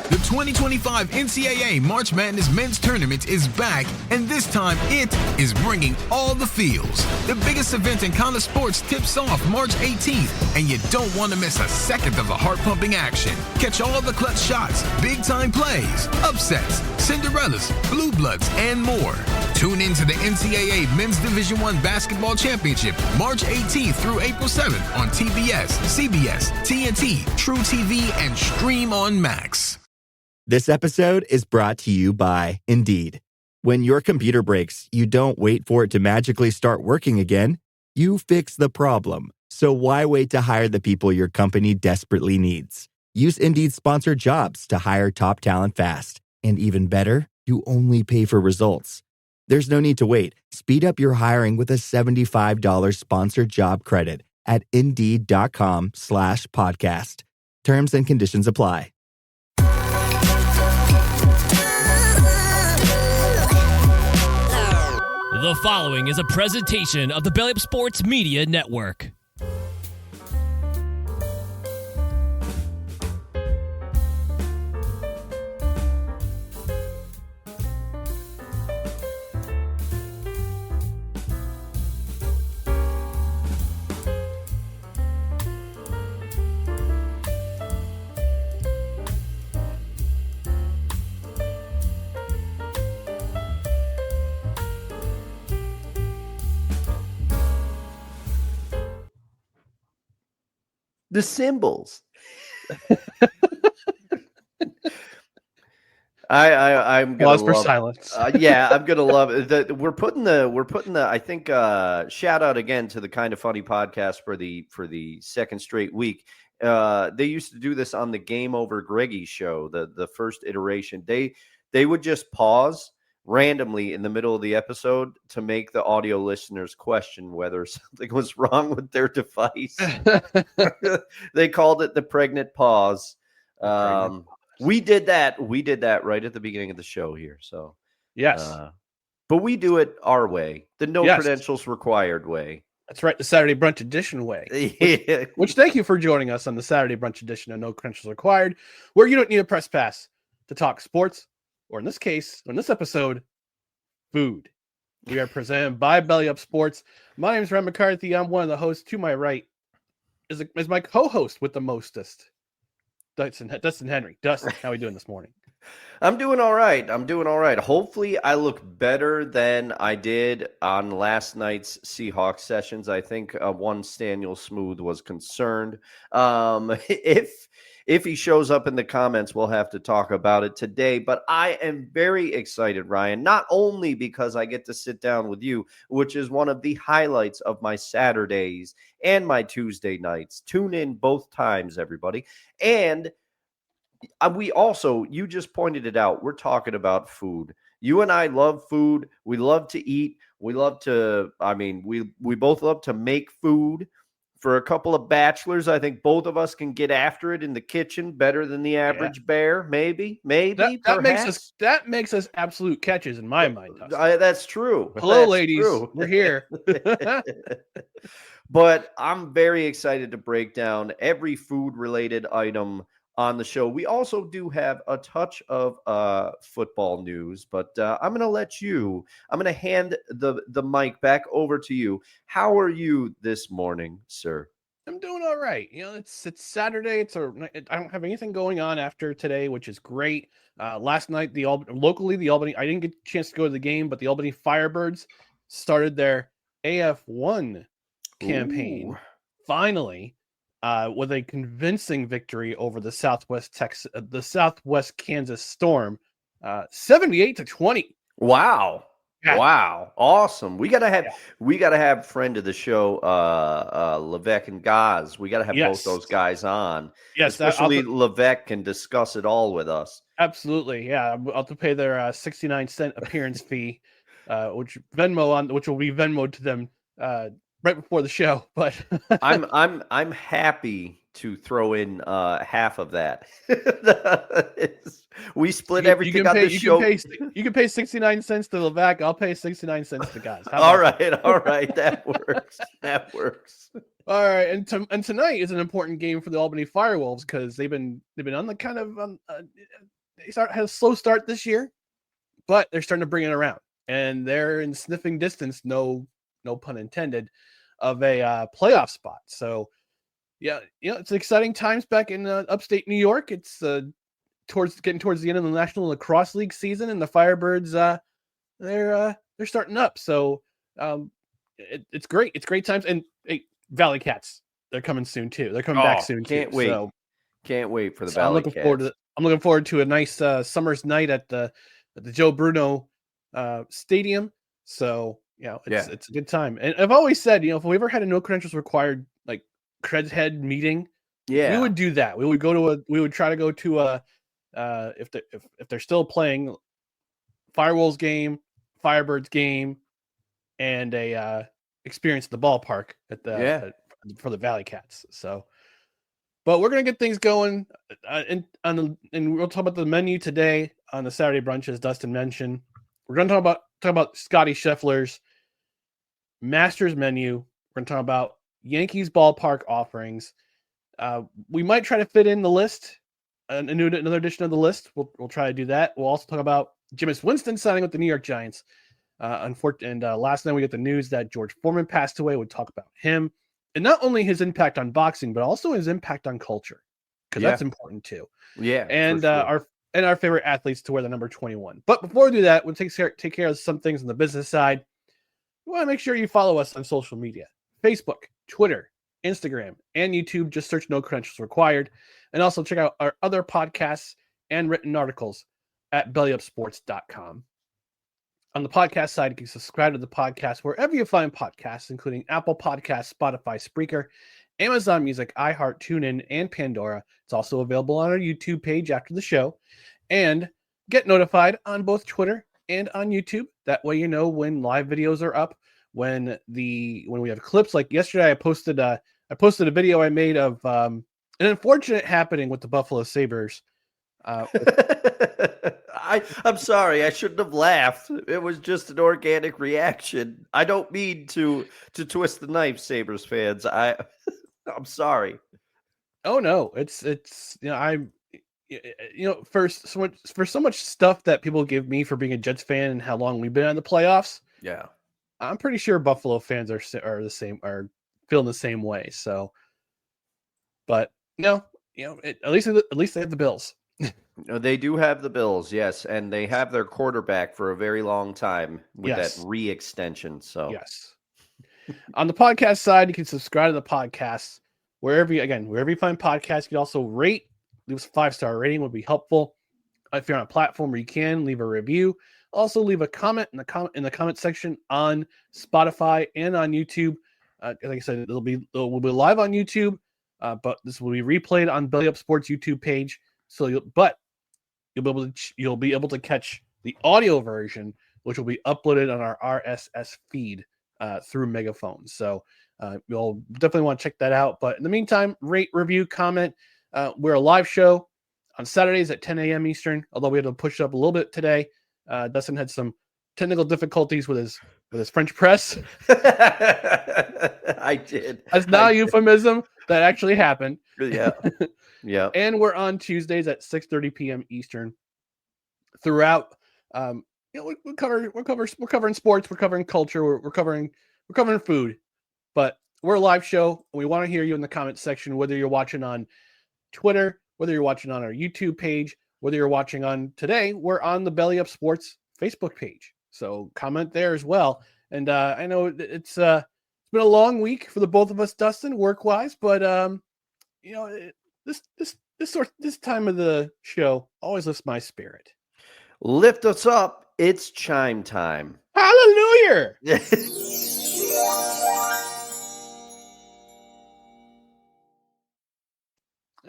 The 2025 NCAA March Madness Men's Tournament is back, and this time it is bringing all the feels. The biggest event in college sports tips off March 18th, and you don't want to miss a second of the heart-pumping action. Catch all the clutch shots, big-time plays, upsets, Cinderellas, Blue Bloods, and more. Tune in to the NCAA Men's Division I Basketball Championship March 18th through April 7th on TBS, CBS, TNT, True TV, and Stream on Max. This episode is brought to you by Indeed. When your computer breaks, you don't wait for it to magically start working again. You fix the problem. So why wait to hire the people your company desperately needs? Use Indeed's sponsored jobs to hire top talent fast. And even better, you only pay for results. There's no need to wait. Speed up your hiring with a $75 sponsored job credit at Indeed.com/podcast. Terms and conditions apply. The following is a presentation of the Belly Up Sports Media Network. The symbols. I'm gonna pause for love, silence. Yeah, I'm gonna love it. We're putting the I think shout out again to the Kind of Funny podcast for the second straight week. They used to do this on the Game Over Greggy show, the first iteration. They would just pause randomly in the middle of the episode to make the audio listeners question whether something was wrong with their device. They called it the pregnant pause. We did that right at the beginning of the show here. So Yes. But we do it our way, the no credentials required way. That's right, the Saturday Brunch Edition way. Yeah. Which thank you for joining us on the Saturday Brunch Edition of No Credentials Required, where you don't need a press pass to talk sports, or in this case, in this episode, food. We are presented by Belly Up Sports. My name is Ren McCarthy. I'm one of the hosts. To my right is my co-host with the mostest, Dustin Henry. Dustin, how are we doing this morning? I'm doing all right. Hopefully I look better than I did on last night's Seahawks sessions. I think one Staniel Smooth was concerned. If he shows up in the comments, we'll have to talk about it today. But I am very excited, Ryan, not only because I get to sit down with you, which is one of the highlights of my Saturdays and my Tuesday nights. Tune in both times, everybody. And we also, you just pointed it out, we're talking about food. You and I love food. We love to eat. We love to, we both love to make food. For a couple of bachelors, I think both of us can get after it in the kitchen better than the average bear. Maybe. That makes us absolute catches in my mind. That's true. Hello, That's ladies. true. We're here. But I'm very excited to break down every food-related item on the show. We also do have a touch of football news, but I'm going to hand the mic back over to you. How are you this morning, sir? I'm doing all right. You know, it's Saturday. I don't have anything going on after today, which is great. Last night, the Albany, I didn't get a chance to go to the game, but the Albany Firebirds started their AF1 campaign. Ooh. Finally. With a convincing victory over the Southwest Kansas Storm, 78-20. Wow. Yeah. Wow. Awesome. We gotta have friend of the show, Levesque and Gaz. We gotta have both those guys on. Yes, especially Levesque can discuss it all with us. Absolutely. Yeah. I'll have to pay their 69-cent appearance fee, which will be Venmoed to them right before the show, but I'm happy to throw in half of that. We split everything on the show. You can pay 69 cents to Levac. I'll pay 69 cents to guys. All right. That works. All right, and tonight is an important game for the Albany Firewolves because they've been on the kind of had a slow start this year, but they're starting to bring it around, and they're in sniffing distance, no pun intended, of a playoff spot. So yeah, it's exciting times back in upstate New York. It's getting towards the end of the National Lacrosse League season, and the Firebirds they're starting up. So it's great. It's great times. And hey, Valley Cats, they're coming soon too. They're coming back soon. Can't too. wait. So can't wait for the Valley Cats. I'm looking forward to a nice summer's night at the Joe Bruno Stadium. So it's a good time. And I've always said, if we ever had a no credentials required like Creds head meeting, we would do that. We would try to go to a if they're still playing Firewolves game, Firebirds game, and a experience at the ballpark for the Valley Cats. So, but we're gonna get things going, and we'll talk about the menu today on the Saturday brunch, as Dustin mentioned. We're gonna talk about Scotty Scheffler's Masters menu. We're gonna talk about Yankees ballpark offerings. We might try to fit in the list, another edition of the list. We'll try to do that. We'll also talk about Jameis Winston signing with the New York Giants. Last night we got the news that George Foreman passed away. We'll talk about him, and not only his impact on boxing, but also his impact on culture, because that's important too. Yeah, and sure. our favorite athletes to wear the number 21. But before we do that, we'll take care of some things on the business side. We want to make sure you follow us on social media: Facebook, Twitter, Instagram, and YouTube. Just search No Credentials Required, and also check out our other podcasts and written articles at bellyupsports.com. On the podcast side, you can subscribe to the podcast wherever you find podcasts, including Apple Podcasts, Spotify, Spreaker, Amazon Music, iHeart, TuneIn, and Pandora. It's also available on our YouTube page after the show. And get notified on both Twitter and on YouTube. That way you know when live videos are up, when we have clips. Like yesterday, I posted a video I made of an unfortunate happening with the Buffalo Sabres. I'm sorry. I shouldn't have laughed. It was just an organic reaction. I don't mean to twist the knife, Sabres fans. I'm sorry. Oh no, it's for so much stuff that people give me for being a Jets fan and how long we've been in the playoffs. Yeah, I'm pretty sure Buffalo fans are the same, are feeling the same way. So, but at least they have the Bills. They do have the Bills, yes, and they have their quarterback for a very long time with that re-extension. So yes. On the podcast side, you can subscribe to the podcast wherever you find podcasts. You can also rate, leave us a 5-star rating would be helpful. If you're on a platform where you can, leave a review. Also, leave a comment in the comment section on Spotify and on YouTube. Like I said, we'll be live on YouTube, but this will be replayed on Belly Up Sports YouTube page. So you'll be able to catch the audio version, which will be uploaded on our RSS feed through Megaphone. So you'll definitely want to check that out. But in the meantime, rate, review, comment. We're a live show on Saturdays at 10 a.m. Eastern, although we had to push it up a little bit today. Dustin had some technical difficulties with his French press. I did. That's not a euphemism. That actually happened. Yeah. Yeah. And we're on Tuesdays at 6:30 p.m. Eastern. Throughout, we're covering sports, we're covering culture, we're covering food, but we're a live show. And we want to hear you in the comment section, whether you're watching on Twitter, whether you're watching on our YouTube page, whether you're watching on today. We're on the Belly Up Sports Facebook page, so comment there as well. And I know it's been a long week for the both of us, Dustin, work wise, but this time of the show always lifts my spirit. Lift us up. It's chime time. Hallelujah.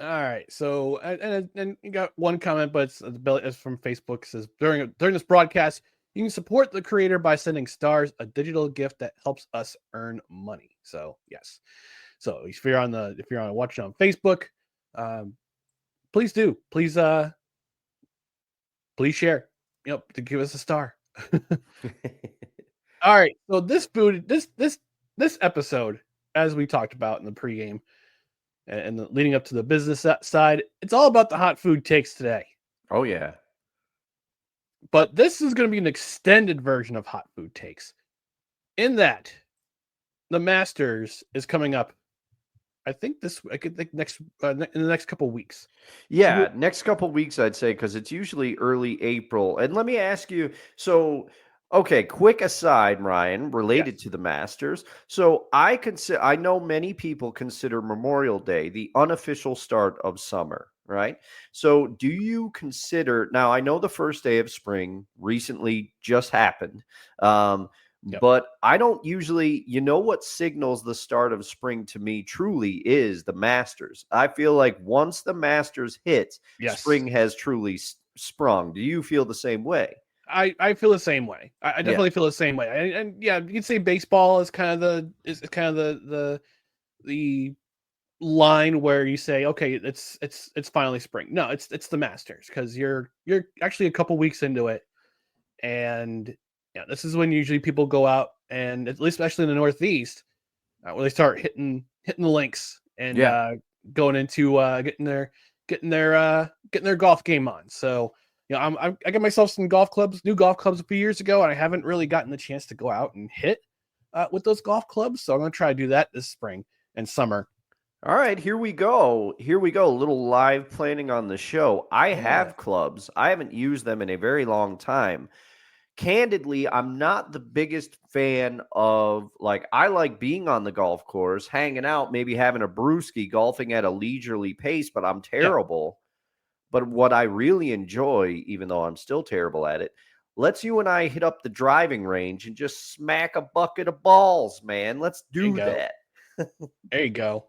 All right. So, and you got one comment, but it's from Facebook. It says during this broadcast, you can support the creator by sending stars, a digital gift that helps us earn money. So yes. So if you're watching on Facebook, please do. Please share. To give us a star. All right. So this episode as we talked about in the pregame and the leading up to the business side, it's all about the hot food takes today. Oh, yeah. But this is going to be an extended version of hot food takes in that the Masters is coming up. I think next in the next couple weeks. Yeah, next couple weeks, I'd say, because it's usually early April. And let me ask you, so, okay, quick aside, Ryan, related to the Masters. So I know many people consider Memorial Day the unofficial start of summer, right? So do you consider, now I know the first day of spring recently just happened. But I don't usually, what signals the start of spring to me truly is the Masters. I feel like once the Masters hits, spring has truly sprung. Do you feel the same way? I feel the same way. I definitely feel the same way. And yeah, you could say baseball is kind of the line where you say, okay, it's finally spring. No, it's the Masters, because you're actually a couple weeks into it, and yeah, this is when usually people go out, and at least especially in the Northeast, where they start hitting the links and going into getting their golf game on. So I got myself some new golf clubs a few years ago, and I haven't really gotten the chance to go out and hit with those golf clubs. So I'm going to try to do that this spring and summer. All right, here we go. A little live planning on the show. I have clubs. I haven't used them in a very long time. Candidly, I'm not the biggest fan of, I like being on the golf course, hanging out, maybe having a brewski, golfing at a leisurely pace, but I'm terrible. But what I really enjoy, even though I'm still terrible at it, let's you and I hit up the driving range and just smack a bucket of balls, man. Let's do that. There you go.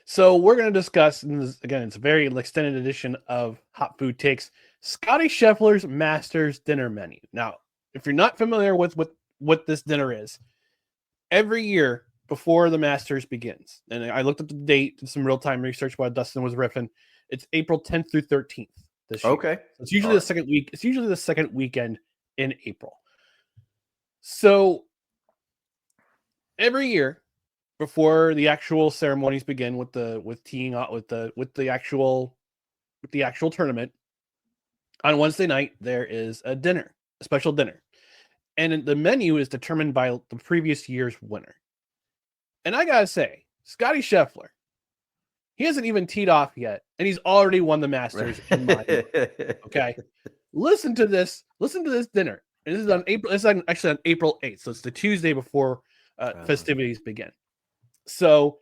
So we're going to discuss, and again, it's a very extended edition of Hot Food Takes, Scotty Scheffler's Masters dinner menu. Now, if you're not familiar with what this dinner is, every year before the Masters begins, and I looked up the date, did some real-time research while Dustin was riffing, it's April 10th through 13th this year. Okay. So it's usually the second week. It's usually the second weekend in April. So every year before the actual ceremonies begin with teeing up with the actual tournament, on Wednesday night there is a special dinner, and the menu is determined by the previous year's winner. And I gotta say, Scotty Scheffler, he hasn't even teed off yet, and he's already won the Masters in my book. Okay, listen to this dinner. And this is on April. It's actually on April 8th, so it's the Tuesday before festivities begin. So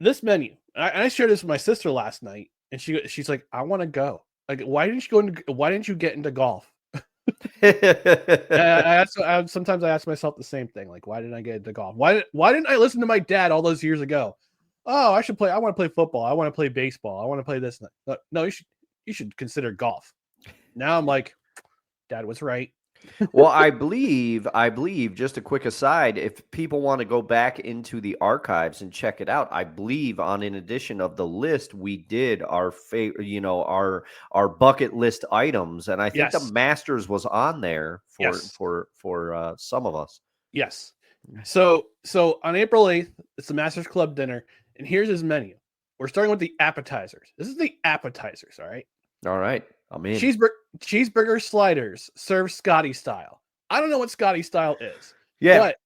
this menu, I shared this with my sister last night, and she's like, "I want to go. Like, why didn't you get into golf?" Sometimes I ask myself the same thing. Like, why didn't I get into golf? Why didn't I listen to my dad all those years ago? Oh, I want to play football. I want to play baseball. I want to play this. No, you should consider golf. Now I'm like, Dad was right. Well, I believe, just a quick aside, if people want to go back into the archives and check it out, I believe in addition of the list, we did our our bucket list items, and I think the Masters was on there for some of us. Yes. So on April 8th, it's the Masters Club dinner, and here's his menu. We're starting with the appetizers. This is the appetizers, all right? All right. I'm in. Cheeseburger sliders served Scotty style. I don't know what Scotty style is. Yeah. But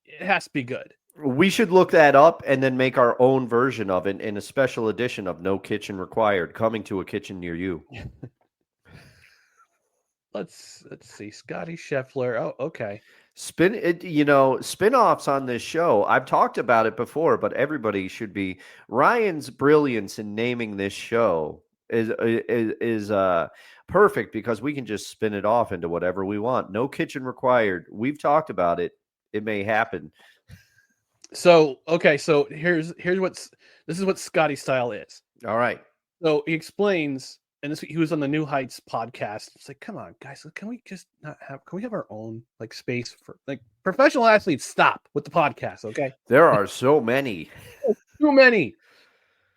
it has to be good. We should look that up and then make our own version of it in a special edition of No Kitchen Required, coming to a kitchen near you. Let's see. Scotty Scheffler. Oh, okay. Spin-offs on this show. I've talked about it before, but everybody should be. Ryan's brilliance in naming this show is perfect, because we can just spin it off into whatever we want. No kitchen required. We've talked about it. It may happen. So, okay. So this is what Scotty style is. All right. So he explains, and he was on the New Heights podcast. It's like, come on, guys, can we have our own space for professional athletes? Stop with the podcast, okay? There are so many. Too many.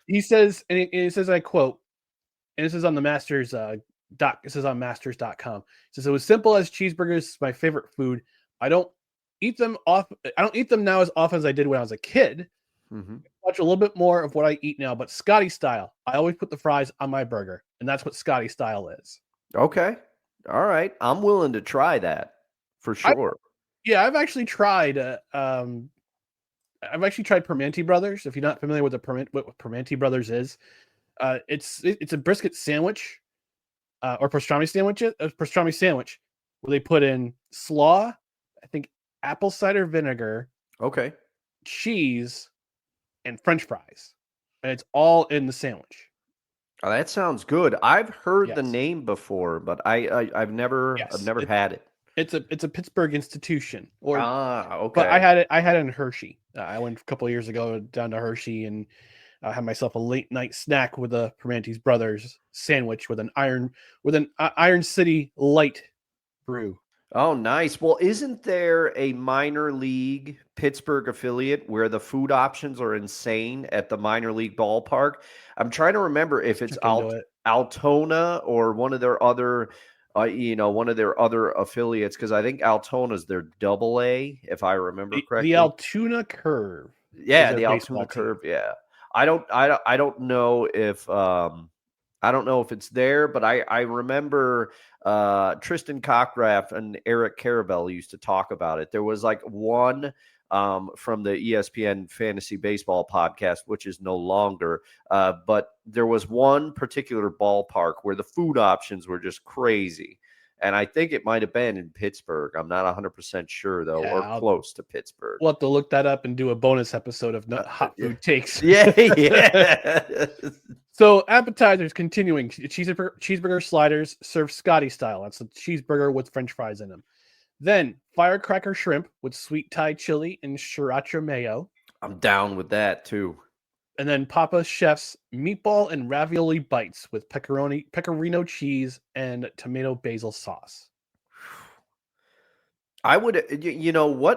He says, and he says, I quote, and this is on the Masters this is on masters.com. It says, it was simple as cheeseburgers is my favorite food. I don't eat them off. I don't eat them now as often as I did when I was a kid. Mm-hmm. Watch a little bit more of what I eat now, but Scotty style, I always put the fries on my burger, and that's what Scotty style is. Okay. All right. I'm willing to try that for sure. I've actually tried. I've actually tried Permanente Brothers. If you're not familiar with what Permanente Brothers is, it's a brisket sandwich, or pastrami sandwich, where they put in slaw, I think apple cider vinegar, Okay. cheese, and French fries, and it's all in the sandwich. Oh, that sounds good. I've heard the Yes. name before, but I've never had it. It's a Pittsburgh institution, Okay. but I had it in Hershey. I went a couple of years ago down to Hershey and had myself a late night snack with a Permanente Brothers sandwich with an Iron City Light brew. Oh, nice. Well, isn't there a minor league Pittsburgh affiliate where the food options are insane at the minor league ballpark? I'm trying to remember if it's Altona or one of their other, affiliates, because I think Altona's their AA, if I remember correctly. The Altoona Curve. Yeah, the Altoona Curve. Yeah, I don't know if I don't know if it's there, but I remember Tristan Cockraff and Eric Carabell used to talk about it. There was like one from the ESPN Fantasy Baseball podcast, which is no longer, but there was one particular ballpark where the food options were just crazy. And I think it might have been in Pittsburgh. I'm not 100% sure, though, or close to Pittsburgh. We'll have to look that up and do a bonus episode of hot food takes. Yeah. So appetizers continuing. Cheeseburger sliders served Scotty style. That's a cheeseburger with French fries in them. Then firecracker shrimp with sweet Thai chili and sriracha mayo. I'm down with that, too. And then Papa Chef's meatball and ravioli bites with pecorino cheese and tomato basil sauce. I would,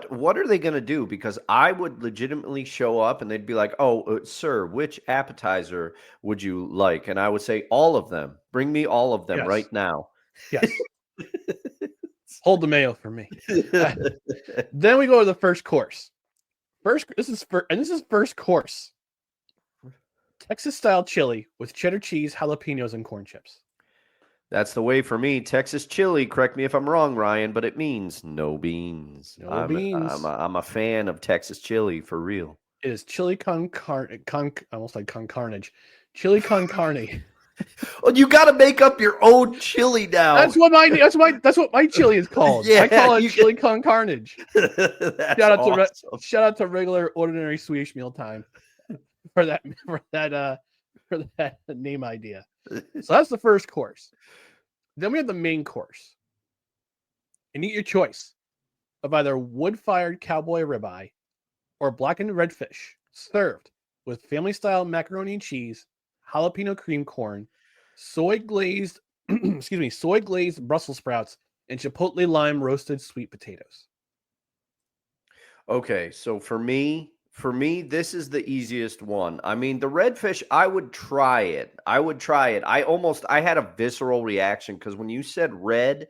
what are they going to do? Because I would legitimately show up and they'd be like, oh, sir, which appetizer would you like? And I would say all of them. Bring me all of them right now. Yes. Hold the mayo for me. Then we go to the first course. This is first course. Texas style chili with cheddar cheese, jalapenos, and corn chips. That's the way for me. Texas chili, correct me if I'm wrong, Ryan, but it means no beans. I'm a fan of Texas chili for real. It is chili con carne. Almost like con carnage. Chili con carne. Well, you got to make up your own chili now. That's what my chili is called. I call it chili con carnage. Shout out to regular ordinary Swedish mealtime for that name idea. So that's the first course. Then we have the main course. And eat your choice of either wood-fired cowboy ribeye or blackened redfish, served with family-style macaroni and cheese, jalapeno cream corn, soy glazed Brussels sprouts, and chipotle lime roasted sweet potatoes. Okay, so for me, this is the easiest one. I mean, the redfish, I would try it. I had a visceral reaction because when you said red,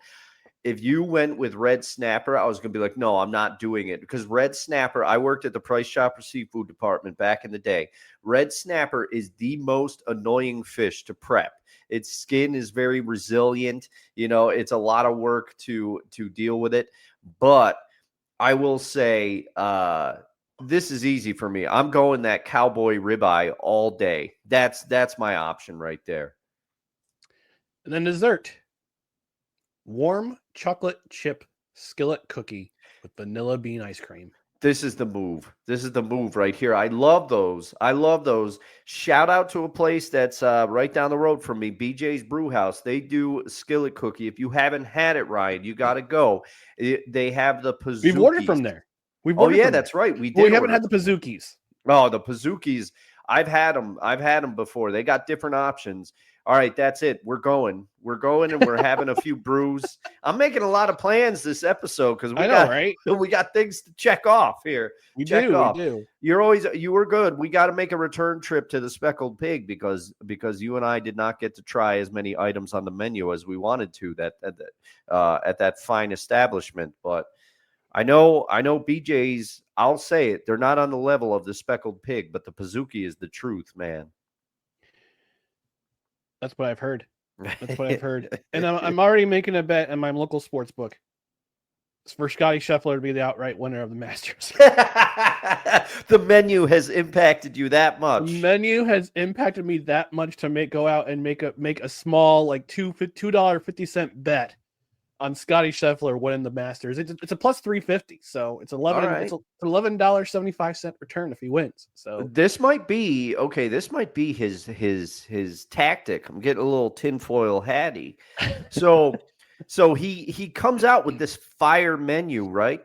if you went with red snapper, I was going to be like, no, I'm not doing it. Because red snapper, I worked at the Price Chopper Seafood Department back in the day. Red snapper is the most annoying fish to prep. Its skin is very resilient. It's a lot of work to deal with it. But I will say, this is easy for me. I'm going that cowboy ribeye all day. That's my option right there. And then dessert. Warm chocolate chip skillet cookie with vanilla bean ice cream. This is the move. This is the move right here. I love those. Shout out to a place that's right down the road from me, BJ's Brew House. They do skillet cookie. If you haven't had it, Ryan, you got to go. They have the Pazookies. We've ordered from there. That's right. We haven't had the Pazookies. Oh, the Pazookies. I've had them before. They got different options. All right, that's it. We're going and we're having a few brews. I'm making a lot of plans this episode because we got things to check off here. We do. You were good. We got to make a return trip to the Speckled Pig because you and I did not get to try as many items on the menu as we wanted to at that fine establishment. But I know BJ's, I'll say it, they're not on the level of the speckled pig, but the Pizookie is the truth, man. That's what I've heard. That's what I've heard. And I'm already making a bet in my local sports book for Scotty Scheffler to be the outright winner of the Masters. The menu has impacted you that much. The menu has impacted me that much to go out and make a small like $2.50 bet on Scotty Scheffler winning the Masters. It's a plus 350, so it's $11.75 return if he wins. So this might be his tactic. I'm getting a little tinfoil hatty. So he comes out with this fire menu, right?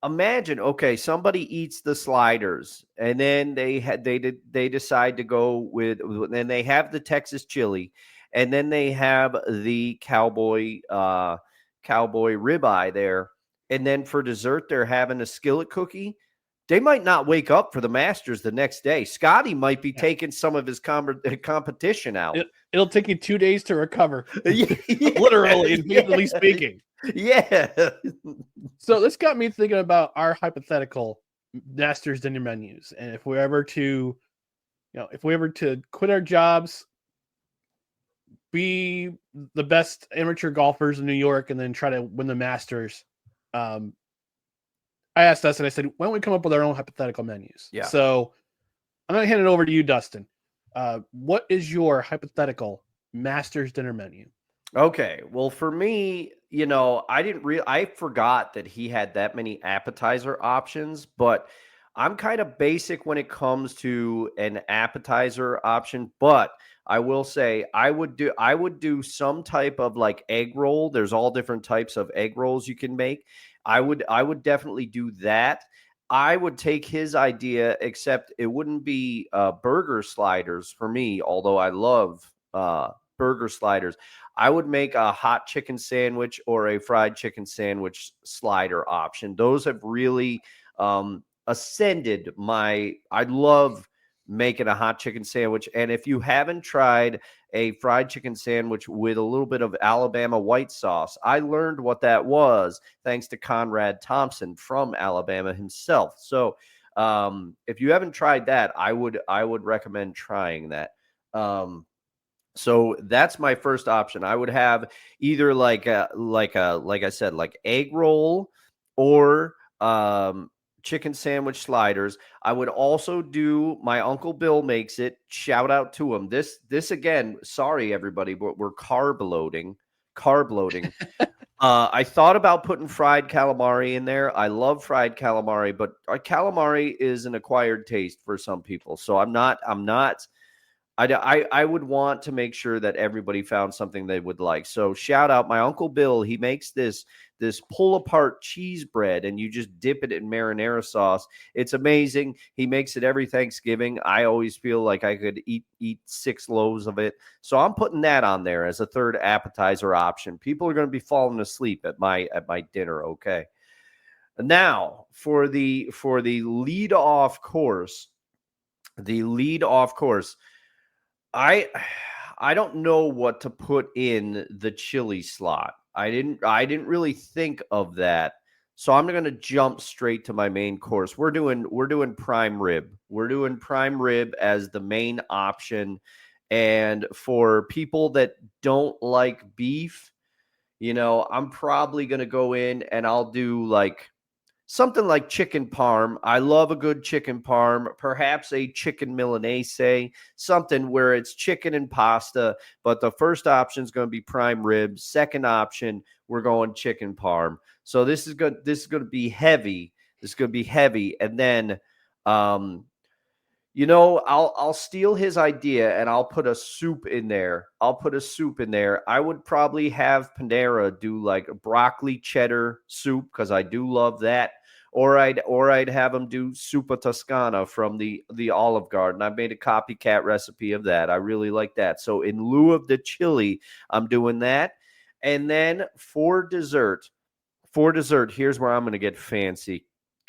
Imagine, okay, somebody eats the sliders, and then they decide to go with, and they have the Texas chili, and then they have the cowboy ribeye there, and then for dessert they're having a skillet cookie. They might not wake up for the Masters the next day. Scotty might be taking some of his competition out. It'll take you 2 days to recover, literally, figuratively speaking. Yeah. So this got me thinking about our hypothetical Masters dinner menus, and if we ever to quit our jobs, be the best amateur golfers in New York, and then try to win the Masters. I asked Dustin, I said, why don't we come up with our own hypothetical menus? Yeah. So I'm going to hand it over to you, Dustin. What is your hypothetical Masters dinner menu? Okay. Well, for me, I forgot that he had that many appetizer options, but I'm kind of basic when it comes to an appetizer option, but I will say I would do some type of like egg roll. There's all different types of egg rolls you can make. I would definitely do that. I would take his idea, except it wouldn't be burger sliders for me, although I love burger sliders. I would make a hot chicken sandwich or a fried chicken sandwich slider option. Those have really ascended I love making a hot chicken sandwich. And if you haven't tried a fried chicken sandwich with a little bit of Alabama white sauce, I learned what that was thanks to Conrad Thompson from Alabama himself. So if you haven't tried that, I would recommend trying that. So that's my first option. I would have either like I said, like egg roll or chicken sandwich sliders. I would also do, my Uncle Bill makes it. Shout out to him. This again, sorry everybody, but we're carb loading. I thought about putting fried calamari in there. I love fried calamari, but calamari is an acquired taste for some people. So I would want to make sure that everybody found something they would like. So shout out my Uncle Bill. He makes this pull apart cheese bread, and you just dip it in marinara sauce. It's amazing. He makes it every Thanksgiving. I always feel like I could eat 6 loaves of it. So I'm putting that on there as a third appetizer option. People are going to be falling asleep at my dinner. Okay. Now for the lead off course, I don't know what to put in the chili slot. I didn't really think of that. So I'm going to jump straight to my main course. We're doing prime rib. We're doing prime rib as the main option. And for people that don't like beef, I'm probably going to go in and I'll do like something like chicken parm. I love a good chicken parm, perhaps a chicken Milanese, something where it's chicken and pasta. But the first option is going to be prime rib. Second option, we're going chicken parm. So this is good. This is going to be heavy. And then, I'll steal his idea and I'll put a soup in there. I would probably have Panera do like a broccoli cheddar soup because I do love that. Or I'd have him do Soupa Toscana from the Olive Garden. I made a copycat recipe of that. I really like that. So in lieu of the chili, I'm doing that. And then for dessert, here's where I'm going to get fancy.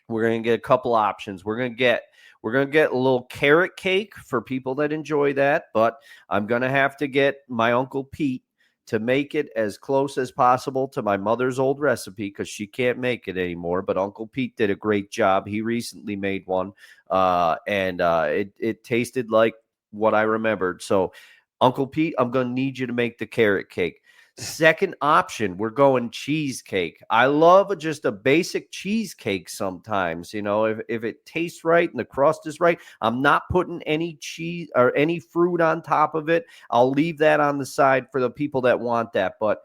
We're going to get a couple options. We're going to get a little carrot cake for people that enjoy that, but I'm going to have to get my Uncle Pete to make it as close as possible to my mother's old recipe, because she can't make it anymore. But Uncle Pete did a great job. He recently made one, and it tasted like what I remembered. So, Uncle Pete, I'm going to need you to make the carrot cake. Second option, we're going cheesecake. I love just a basic cheesecake sometimes, if it tastes right and the crust is right. I'm not putting any cheese or any fruit on top of it. I'll leave that on the side for the people that want that. But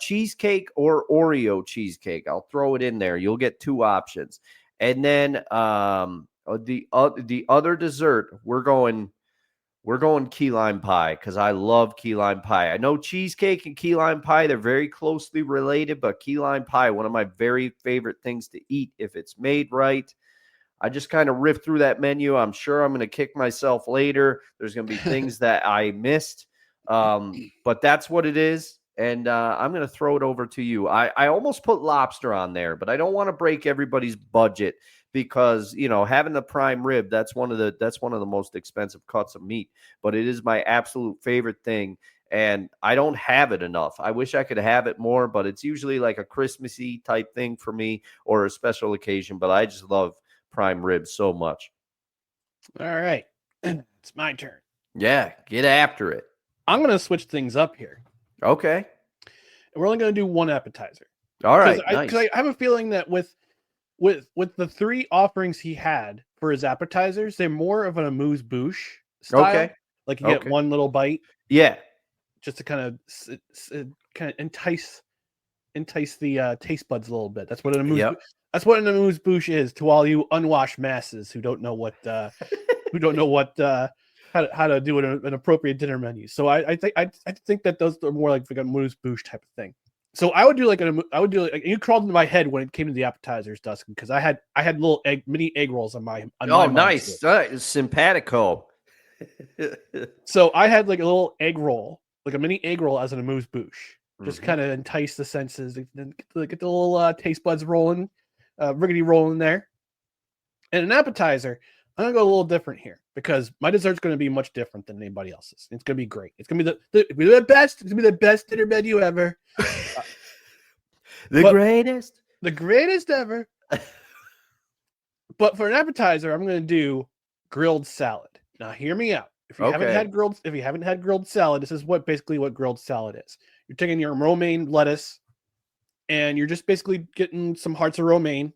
cheesecake or Oreo cheesecake, I'll throw it in there. You'll get 2 options. And then the other dessert, we're going key lime pie, because I love key lime pie. I know cheesecake and key lime pie, they're very closely related, but key lime pie, one of my very favorite things to eat if it's made right. I just kind of riffed through that menu. I'm sure I'm going to kick myself later. There's going to be things that I missed, but that's what it is. And I'm going to throw it over to you. I almost put lobster on there, but I don't want to break everybody's budget, because having the prime rib, that's one of the most expensive cuts of meat, but it is my absolute favorite thing, and I don't have it enough. I wish I could have it more, but it's usually like a Christmassy type thing for me or a special occasion. But I just love prime rib so much. All right, it's my turn. Yeah, get after it. I'm going to switch things up here. Okay. And we're only going to do one appetizer. All right, nice. Because I have a feeling that with the 3 offerings he had for his appetizers, they're more of an amuse-bouche style. Okay. Like you get one little bite. Yeah. Just to kind of entice the taste buds a little bit. That's what an amuse-bouche is to all you unwashed masses who don't know what how to do an appropriate dinner menu. So I think that those are more like a amuse-bouche type of thing. So I would do you crawled into my head when it came to the appetizers, Dustin, because I had little mini egg rolls on my nice. Simpatico. So I had like a little egg roll, like a mini egg roll as an amuse-bouche. Just kind of entice the senses, get the little taste buds rolling, riggedy rolling there. And an appetizer, I'm gonna go a little different here, because my dessert's gonna be much different than anybody else's. It's gonna be great. It's gonna be the best. It's gonna be the best dinner menu ever. The greatest ever. But for an appetizer, I'm gonna do grilled salad. Now, hear me out. If you haven't had grilled salad, this is basically what grilled salad is. You're taking your romaine lettuce, and you're just basically getting some hearts of romaine,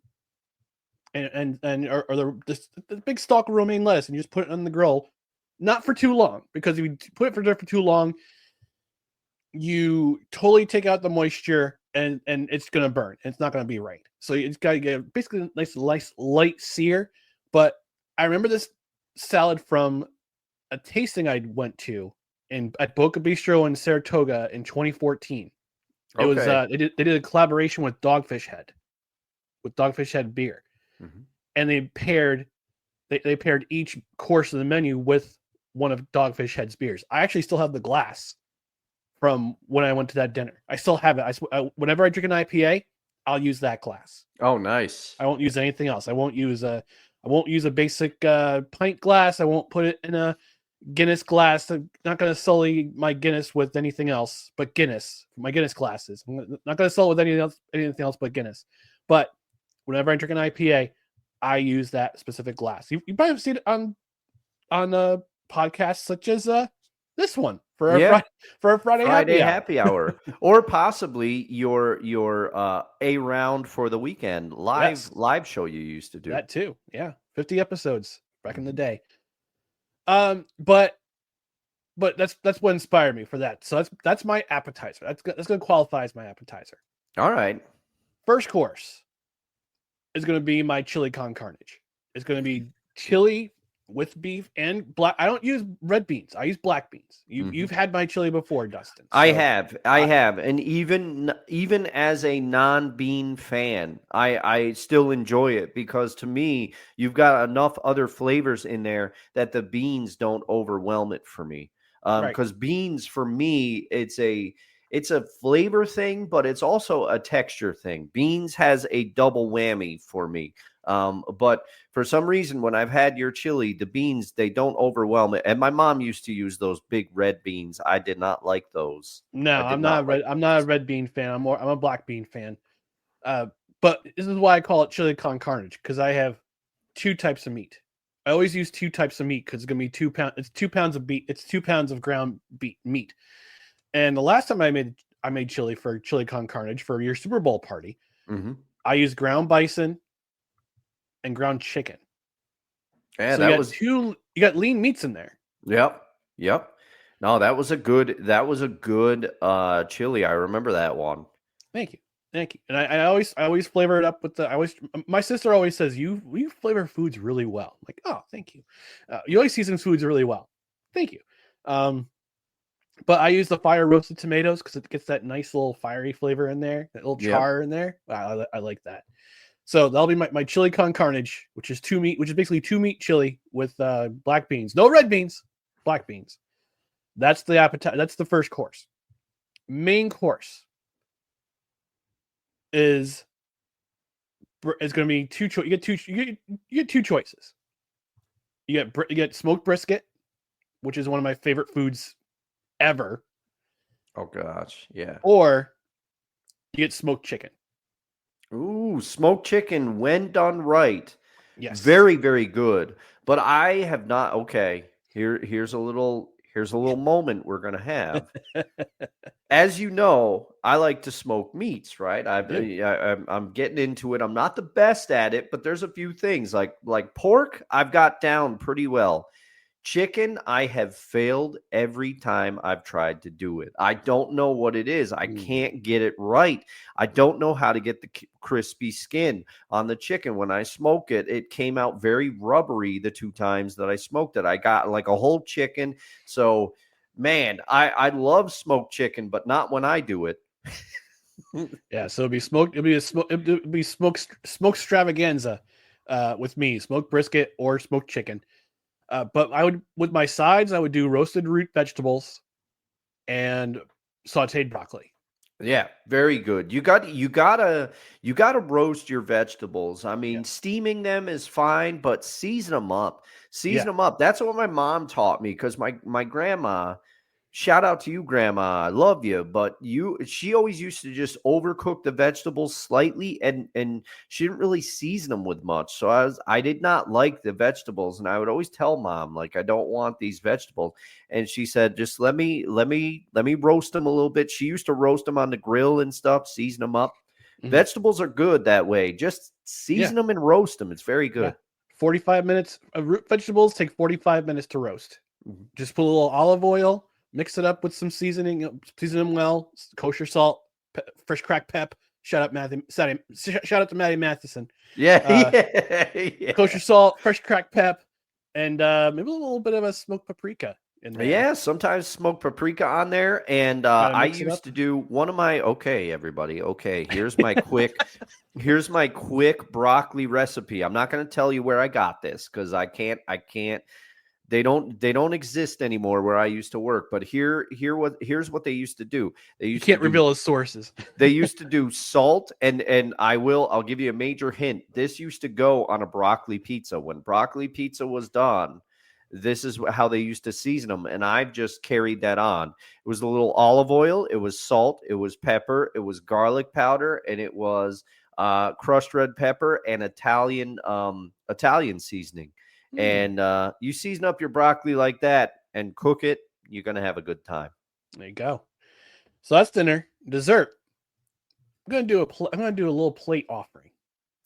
and the big stalk of romaine lettuce, and you just put it on the grill, not for too long, because if you put it for too long, you totally take out the moisture, and it's gonna burn. It's not gonna be right. So it's got to get basically a nice light sear. But I remember this salad from a tasting I went to at Boca Bistro in Saratoga in 2014. It was they did a collaboration with Dogfish Head beer, and they paired each course of the menu with one of Dogfish Head's beers. I actually still have the glass from when I went to that dinner. I still have it. Whenever I drink an IPA, I'll use that glass. Oh, nice. I won't use anything else. I won't use a basic pint glass. I won't put it in a Guinness glass. I'm not going to sully my Guinness with anything else but Guinness. My Guinness glasses. I'm not going to sully with anything else but Guinness. But whenever I drink an IPA, I use that specific glass. You probably have seen it on podcasts such as this one for a Friday happy hour. Or possibly your a round for the weekend live show you used to do. That too. Yeah. 50 episodes back in the day. But that's what inspired me for that. So that's my appetizer. That's going to qualify as my appetizer. All right. First course is going to be my chili con carnage. It's going to be chili with beef and black. I don't use red beans. I use black beans. You've had my chili before, Dustin. So I have. And even as a non-bean fan, I still enjoy it, because to me, you've got enough other flavors in there that the beans don't overwhelm it for me. Because beans, for me, it's a flavor thing, but it's also a texture thing. Beans has a double whammy for me. But for some reason, when I've had your chili, the beans, they don't overwhelm it. And my mom used to use those big red beans. I did not like those. No, I did I'm not like I'm not a red bean fan. I'm a black bean fan. But this is why I call it chili con carnage, because I have 2 types of meat. I always use 2 types of meat because it's gonna be 2 pounds. It's 2 pounds of beef. It's 2 pounds of ground meat. And the last time I made chili for chili con carnage for your Super Bowl party, I used ground bison and ground chicken. Yeah, so you got lean meats in there. Yep. No, that was a good chili. I remember that one. Thank you. And I always flavor it up with my sister always says, you flavor foods really well. I'm like, oh, thank you. You always season foods really well. Thank you. But I use the fire roasted tomatoes because it gets that nice little fiery flavor in there, that little char in there. I like that. So that'll be my chili con carnage, which is basically 2 meat chili with black beans, no red beans, black beans. That's the appetite. That's the first course. Main course is going to be you get 2 choices. You get smoked brisket, which is one of my favorite foods ever. Oh gosh, yeah. Or you get smoked chicken. Ooh, smoked chicken when done right. Yes. Very, very good. But I have not. Okay, here's a little moment we're gonna have. As you know, I like to smoke meats, right? I'm getting into it. I'm not the best at it, but there's a few things like pork. I've got down pretty well. Chicken, I have failed every time I've tried to do it. I don't know what it is. I can't get it right. I don't know how to get the crispy skin on the chicken. When I smoke it, it came out very rubbery the 2 times that I smoked it. I got like a whole chicken. So, man, I love smoked chicken, but not when I do it. Yeah, so it'd be smoked extravaganza with me, smoked brisket or smoked chicken. But with my sides, I would do roasted root vegetables and sauteed broccoli. Yeah, very good. You gotta roast your vegetables. I mean, steaming them is fine, but season them up. Them up. That's what my mom taught me because my grandma. Shout out to you, Grandma. I love you, but she always used to just overcook the vegetables slightly, and she didn't really season them with much. So I did not like the vegetables, and I would always tell Mom like I don't want these vegetables, and she said just let me roast them a little bit. She used to roast them on the grill and stuff, season them up. Vegetables are good that way. Just season them and roast them. It's very good. 45 minutes. Root vegetables take 45 minutes to roast. Just put a little olive oil. Mix it up with some seasoning, season them well, kosher salt, fresh cracked pep. Shout out to Maddie Matheson. Yeah. Kosher salt, fresh cracked pep, and maybe a little bit of a smoked paprika in there. Yeah, sometimes smoked paprika on there. And I used to do one of my everybody. Okay, here's my quick broccoli recipe. I'm not going to tell you where I got this because I can't. They don't exist anymore where I used to work. But here's what they used to do. You can't reveal his sources. They used to do salt, and I'll give you a major hint. This used to go on a broccoli pizza. When broccoli pizza was done, this is how they used to season them, and I've just carried that on. It was a little olive oil, it was salt, it was pepper, it was garlic powder, and it was crushed red pepper and Italian seasoning. And you season up your broccoli like that and cook it, you're going to have a good time. There you go. So that's dinner. Dessert. I'm going to do a little plate offering.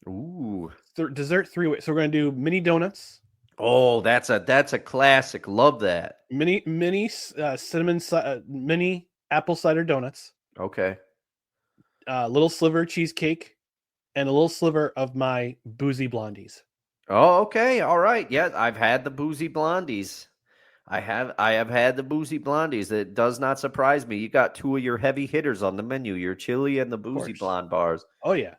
Ooh. Dessert 3 ways. So we're going to do mini donuts. Oh, that's a classic. Love that. Mini cinnamon mini apple cider donuts. Okay. Little sliver cheesecake and a little sliver of my boozy blondies. Oh, okay. All right. Yeah, I've had the boozy blondies. I have had the boozy blondies. It does not surprise me. You got 2 of your heavy hitters on the menu, your chili and the boozy blonde bars. Oh yeah.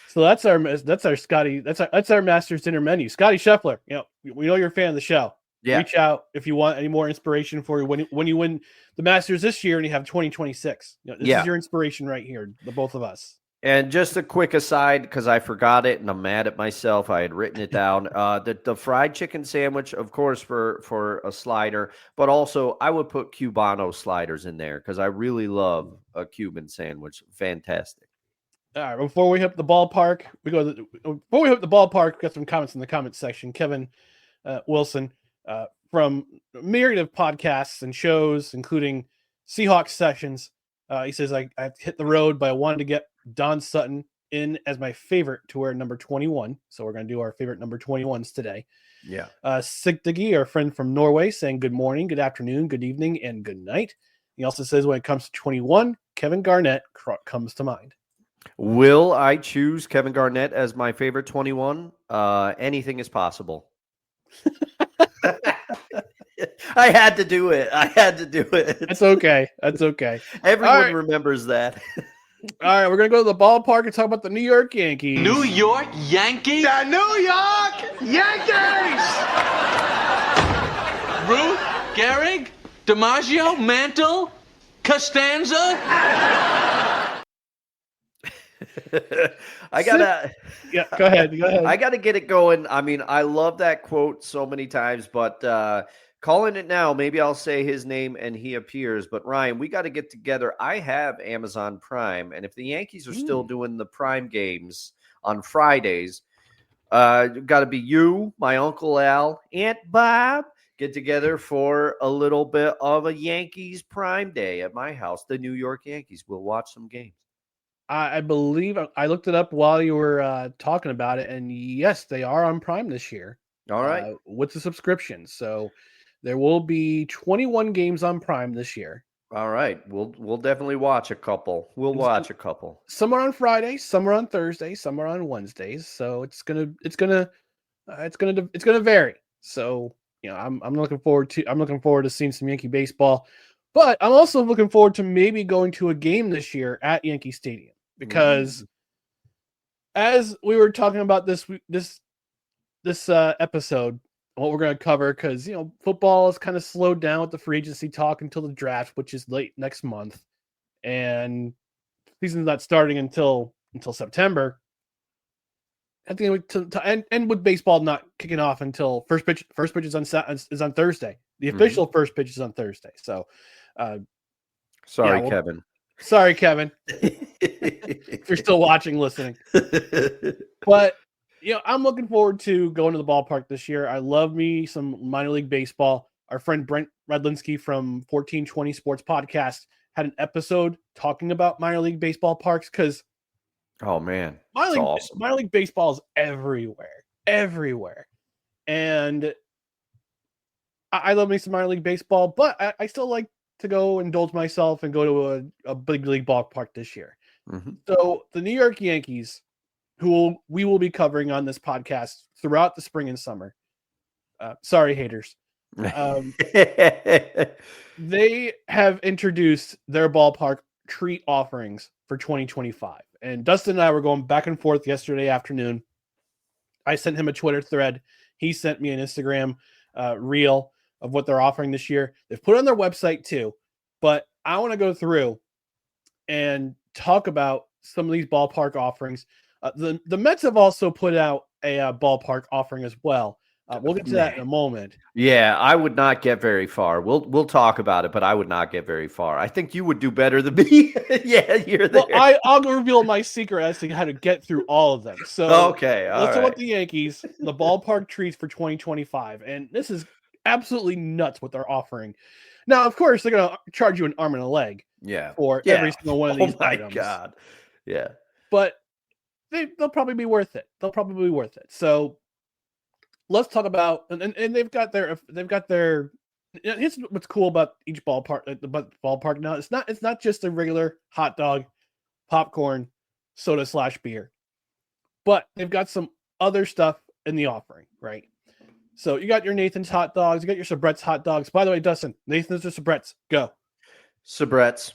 So that's our Scotty. That's our Masters dinner menu. Scotty Scheffler. We know you're a fan of the show. Yeah. Reach out if you want any more inspiration for you when you win the Masters this year and you have 2026. This is your inspiration right here, the both of us. And just a quick aside, because I forgot it and I'm mad at myself. I had written it down. The fried chicken sandwich, of course, for a slider, but also I would put Cubano sliders in there because I really love a Cuban sandwich. Fantastic. All right, before we hit the ballpark, we got some comments in the comment section. Kevin Wilson from a myriad of podcasts and shows, including Seahawks sessions. He says, I hit the road, but I wanted to get Don Sutton in as my favorite to wear number 21. So we're going to do our favorite number 21s today. Yeah. Sigdigi, our friend from Norway, saying good morning, good afternoon, good evening, and good night. He also says when it comes to 21, Kevin Garnett comes to mind. Will I choose Kevin Garnett as my favorite 21? Anything is possible. I had to do it. That's okay. Everyone remembers that. All right, we're going to go to the ballpark and talk about the New York Yankees. New York Yankees? The New York Yankees! Ruth, Gehrig, DiMaggio, Mantle, Costanza? Yeah, go ahead. I gotta get it going. I mean, I love that quote so many times, but calling it now, maybe I'll say his name and he appears. But Ryan, we got to get together. I have Amazon Prime, and if the Yankees are still doing the Prime games on Fridays, got to be you, my Uncle Al, Aunt Bob, get together for a little bit of a Yankees Prime Day at my house, the New York Yankees. We'll watch some games. I believe I looked it up while you were talking about it, and yes, they are on Prime this year. All right. With the subscription. So there will be 21 games on Prime this year. All right. We'll definitely watch a couple. Some are on Fridays, some are on Thursdays, some are on Wednesdays. So it's gonna vary. So I'm looking forward to seeing some Yankee baseball, but I'm also looking forward to maybe going to a game this year at Yankee Stadium because as we were talking about this episode, what we're going to cover, because football is kind of slowed down with the free agency talk until the draft, which is late next month, and season's not starting until September. I think and with baseball not kicking off until first pitch is on Thursday. The official first pitch is on Thursday. So, Kevin. Sorry, Kevin. If you're still listening. But I'm looking forward to going to the ballpark this year. I love me some minor league baseball. Our friend Brent Redlinsky from 1420 Sports Podcast had an episode talking about minor league baseball parks because, oh man, awesome. Minor league baseball is everywhere, and I love me some minor league baseball, but I still like to go indulge myself and go to a big league ballpark this year. Mm-hmm. So the New York Yankees, who we will be covering on this podcast throughout the spring and summer. Sorry, haters. They have introduced their ballpark treat offerings for 2025. And Dustin and I were going back and forth yesterday afternoon. I sent him a Twitter thread. He sent me an Instagram reel of what they're offering this year. They've put it on their website too, but I want to go through and talk about some of these ballpark offerings. The Mets have also put out a ballpark offering as well. We'll get to that in a moment. Yeah, I would not get very far. We'll talk about it, but I would not get very far. I think you would do better than me. Yeah, you're there. Well, I'll reveal my secret as to how to get through all of them. So okay, let's talk about the Yankees, the ballpark treats for 2025, and this is absolutely nuts what they're offering. Now, of course, they're going to charge you an arm and a leg. For every single one of these items. Oh my God! Yeah, but they'll probably be worth it. So let's talk about and they've got their. Here's what's cool about each ballpark. The ballpark now, it's not just a regular hot dog, popcorn, soda / beer, but they've got some other stuff in the offering, right? So you got your Nathan's hot dogs, you got your Sabrett's hot dogs. By the way, Dustin, Nathan's or Sabrett's? Go. Sabrett's.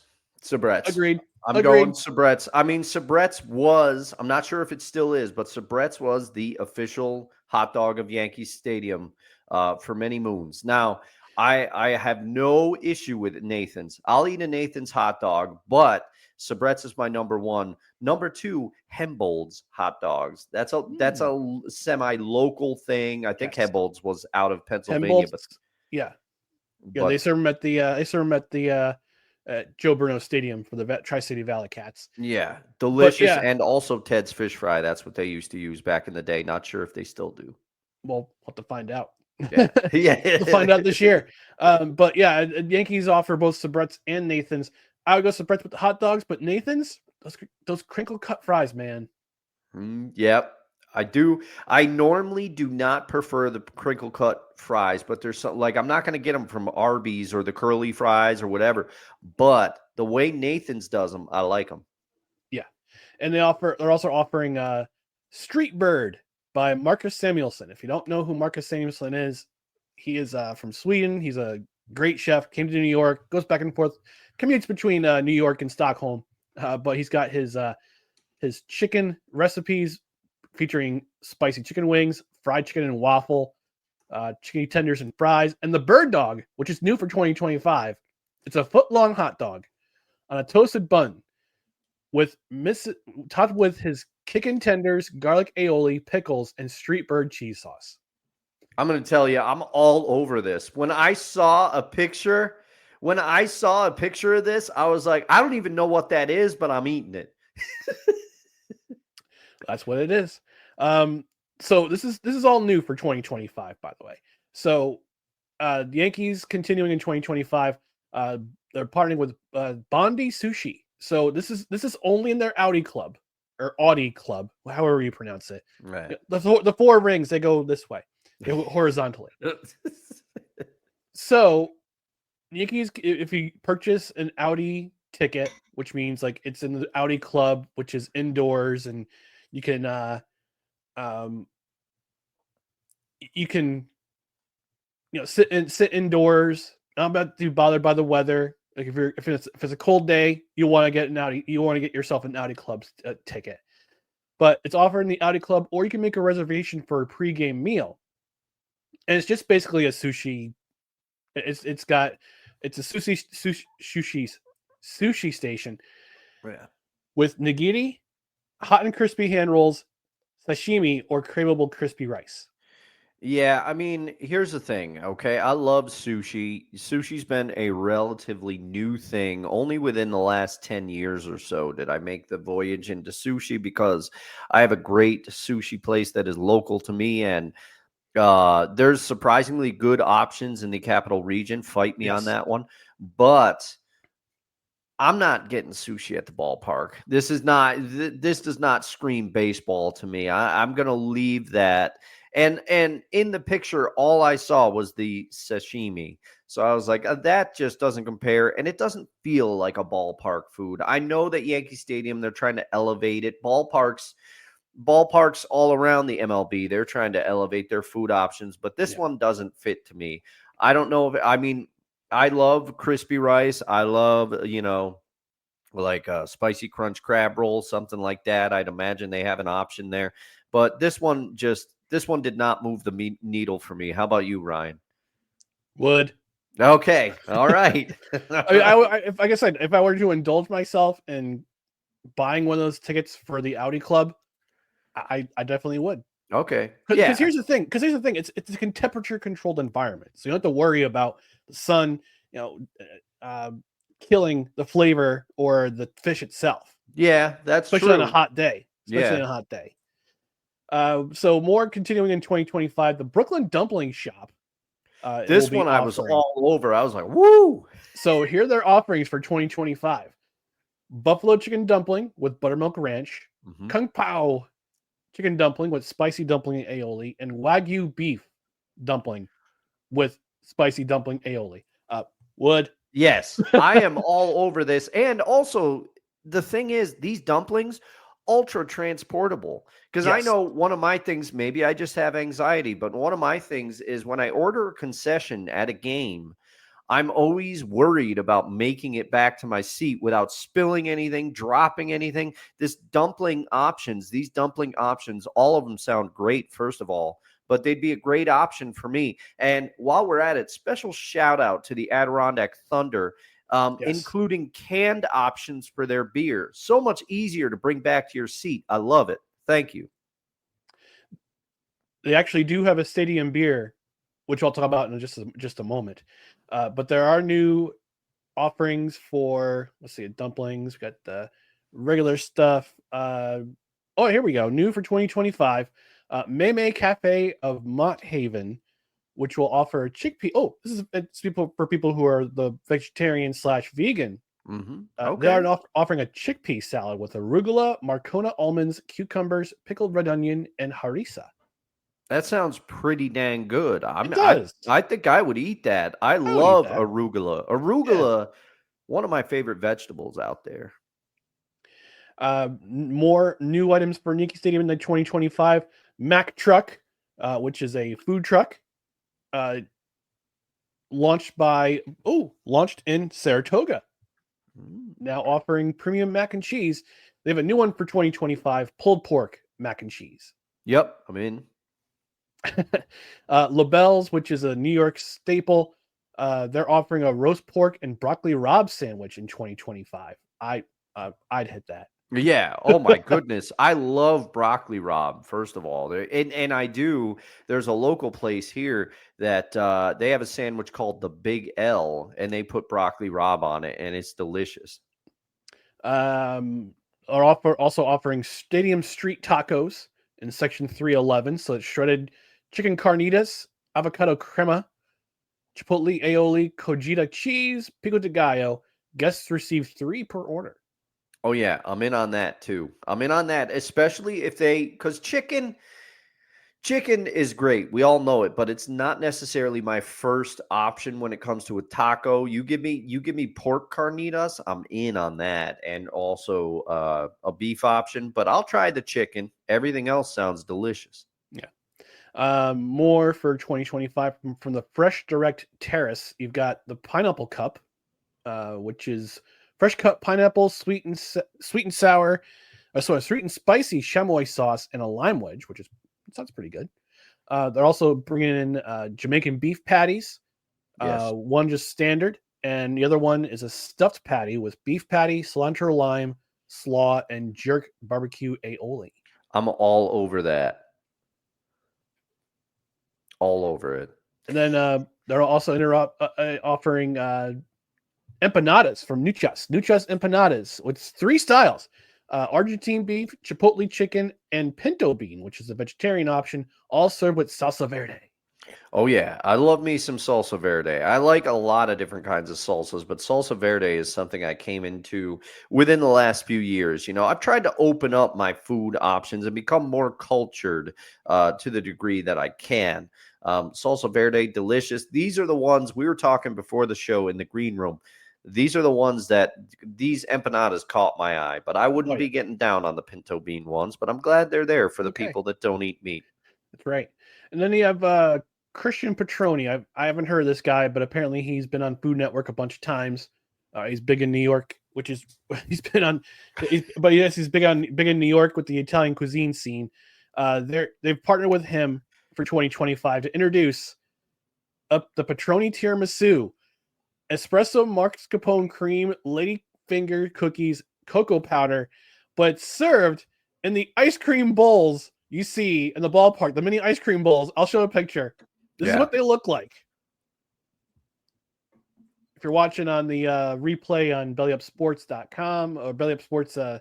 Agreed. I'm going Sabrett's. I mean, Sabrett's was, I'm not sure if it still is, but Sabrett's was the official hot dog of Yankee Stadium for many moons. Now, I have no issue with Nathan's. I'll eat a Nathan's hot dog, but Sabrett's is my number one. Number two, Hembold's hot dogs. That's a semi-local thing. I think Yes. Hembold's was out of Pennsylvania, Hembold's, yeah. but They serve them at the at Joe Bruno Stadium for the Tri-City Valley Cats. yeah, delicious. yeah. And also Ted's fish fry. That's what they used to use back in the day. Not sure if they still do. We'll have to find out. Yeah, yeah. We'll find out this year. But yeah, Yankees offer both Sabrett's and Nathan's. I would go Sabrett's with the hot dogs, but Nathan's, those crinkle cut fries, man. Yep, I do. I normally do not prefer the crinkle cut fries, but there's some, like, I'm not going to get them from Arby's or the curly fries or whatever. But the way Nathan's does them, I like them. Yeah, and they're also offering Street Bird by Marcus Samuelsson. If you don't know who Marcus Samuelsson is, he is from Sweden. He's a great chef. Came to New York, goes back and forth, commutes between New York and Stockholm. But he's got his chicken recipes featuring spicy chicken wings, fried chicken and waffle, chicken tenders and fries, and the bird dog, which is new for 2025. It's a foot-long hot dog on a toasted bun topped with his chicken tenders, garlic aioli, pickles, and street bird cheese sauce. I'm going to tell you, I'm all over this. When I saw a picture of this, I was like, I don't even know what that is, but I'm eating it. That's what it is. So this is all new for 2025, by the way. So the Yankees continuing in 2025. They're partnering with Bondi Sushi. So this is only in their Audi Club or Audi Club, however you pronounce it. Right. The four rings, they go this way, horizontally. So Yankees, if you purchase an Audi ticket, which means like it's in the Audi Club, which is indoors, and you can sit indoors, not about to be bothered by the weather. Like if it's a cold day, you want to get yourself an Audi Club ticket. But it's offered in the Audi Club, or you can make a reservation for a pregame meal. And it's just basically a sushi. It's a sushi station. Yeah. With nigiri, hot and crispy hand rolls, sashimi, or craveable crispy rice. Yeah, I mean, here's the thing, okay? I love sushi. Sushi's been a relatively new thing. Only within the last 10 years or so did I make the voyage into sushi, because I have a great sushi place that is local to me, and there's surprisingly good options in the capital region. Fight me on that one. But I'm not getting sushi at the ballpark. This does not scream baseball to me. I'm going to leave that. And in the picture, all I saw was the sashimi. So I was like, that just doesn't compare. And it doesn't feel like a ballpark food. I know that Yankee Stadium, they're trying to elevate it. Ballparks all around the MLB, they're trying to elevate their food options. But this one doesn't fit to me. I don't know I love crispy rice. I love, like a spicy crunch crab roll, something like that. I'd imagine they have an option there. But this one did not move the needle for me. How about you, Ryan? Would. Okay. All right. If I were to indulge myself in buying one of those tickets for the Audi Club, I definitely would. Okay. Because here's the thing. It's a temperature controlled environment, so you don't have to worry about the sun, killing the flavor or the fish itself. Yeah, that's especially true. On a hot day. So more continuing in 2025, the Brooklyn Dumpling Shop. This one I was all over. I was like, woo! So here are their offerings for 2025: buffalo chicken dumpling with buttermilk ranch, kung pao chicken dumpling with spicy dumpling aioli, and wagyu beef dumpling with spicy dumpling aioli. Would. Yes, I am all over this. And also, the thing is, these dumplings, ultra transportable. Because I know one of my things, maybe I just have anxiety, but one of my things is when I order a concession at a game, I'm always worried about making it back to my seat without spilling anything, dropping anything. These dumpling options, all of them sound great, first of all. but they'd be a great option for me. And while we're at it, special shout out to the Adirondack Thunder, including canned options for their beer. So much easier to bring back to your seat. I love it. Thank you. They actually do have a stadium beer, which I'll talk about in just a moment. But there are new offerings for, let's see, dumplings. We got the regular stuff. Here we go. New for 2025. Meme Cafe of Mott Haven, which will offer chickpea. Oh, it's for people who are the vegetarian/vegan. Okay. They are offering a chickpea salad with arugula, Marcona almonds, cucumbers, pickled red onion, and harissa. That sounds pretty dang good. I think I would eat that. I love arugula. Arugula, one of my favorite vegetables out there. More new items for Yankee Stadium in the 2025. Mac Truck, which is a food truck, launched in Saratoga. Now offering premium mac and cheese. They have a new one for 2025, pulled pork mac and cheese. Yep, I'm in. LaBelle's, which is a New York staple, they're offering a roast pork and broccoli rabe sandwich in 2025. I'd hit that. Yeah. Oh my goodness. I love broccoli rabe, first of all. And I do. There's a local place here that they have a sandwich called the Big L, and they put broccoli rabe on it, and it's delicious. Are also offering Stadium Street tacos in section 311. So it's shredded chicken carnitas, avocado crema, chipotle aioli, cojita cheese, pico de gallo. Guests receive 3 per order. Oh yeah, I'm in on that too. I'm in on that, especially because chicken is great. We all know it, but it's not necessarily my first option when it comes to a taco. You give me pork carnitas, I'm in on that, and also a beef option. But I'll try the chicken. Everything else sounds delicious. Yeah. More for 2025 from the Fresh Direct Terrace. You've got the Pineapple Cup, which is fresh cut pineapple, sweet and sour, sweet and spicy chamois sauce, and a lime wedge, which sounds pretty good. They're also bringing in Jamaican beef patties. Yes. One just standard, and the other one is a stuffed patty with beef patty, cilantro lime, slaw, and jerk barbecue aioli. I'm all over that. All over it. And then they're also offering empanadas from Nuchas empanadas with 3 styles: Argentine beef, chipotle chicken, and pinto bean, which is a vegetarian option, all served with salsa verde. Oh yeah, I love me some salsa verde. I like a lot of different kinds of salsas, but salsa verde is something I came into within the last few years. I've tried to open up my food options and become more cultured to the degree that I can. Salsa verde, delicious. These are the ones we were talking before the show in the green room. These are the ones these empanadas caught my eye, but I wouldn't be getting down on the pinto bean ones, but I'm glad they're there for the people that don't eat meat. That's right. And then you have Christian Petroni. I haven't heard of this guy, but apparently he's been on Food Network a bunch of times. He's big in New York, he's big in New York with the Italian cuisine scene. They've partnered with him for 2025 to introduce the Petroni tiramisu. Espresso mascarpone cream, ladyfinger cookies, cocoa powder, but served in the ice cream bowls you see in the ballpark, the mini ice cream bowls. I'll show a picture. This is what they look like. If you're watching on the replay on bellyupsports.com or bellyupsports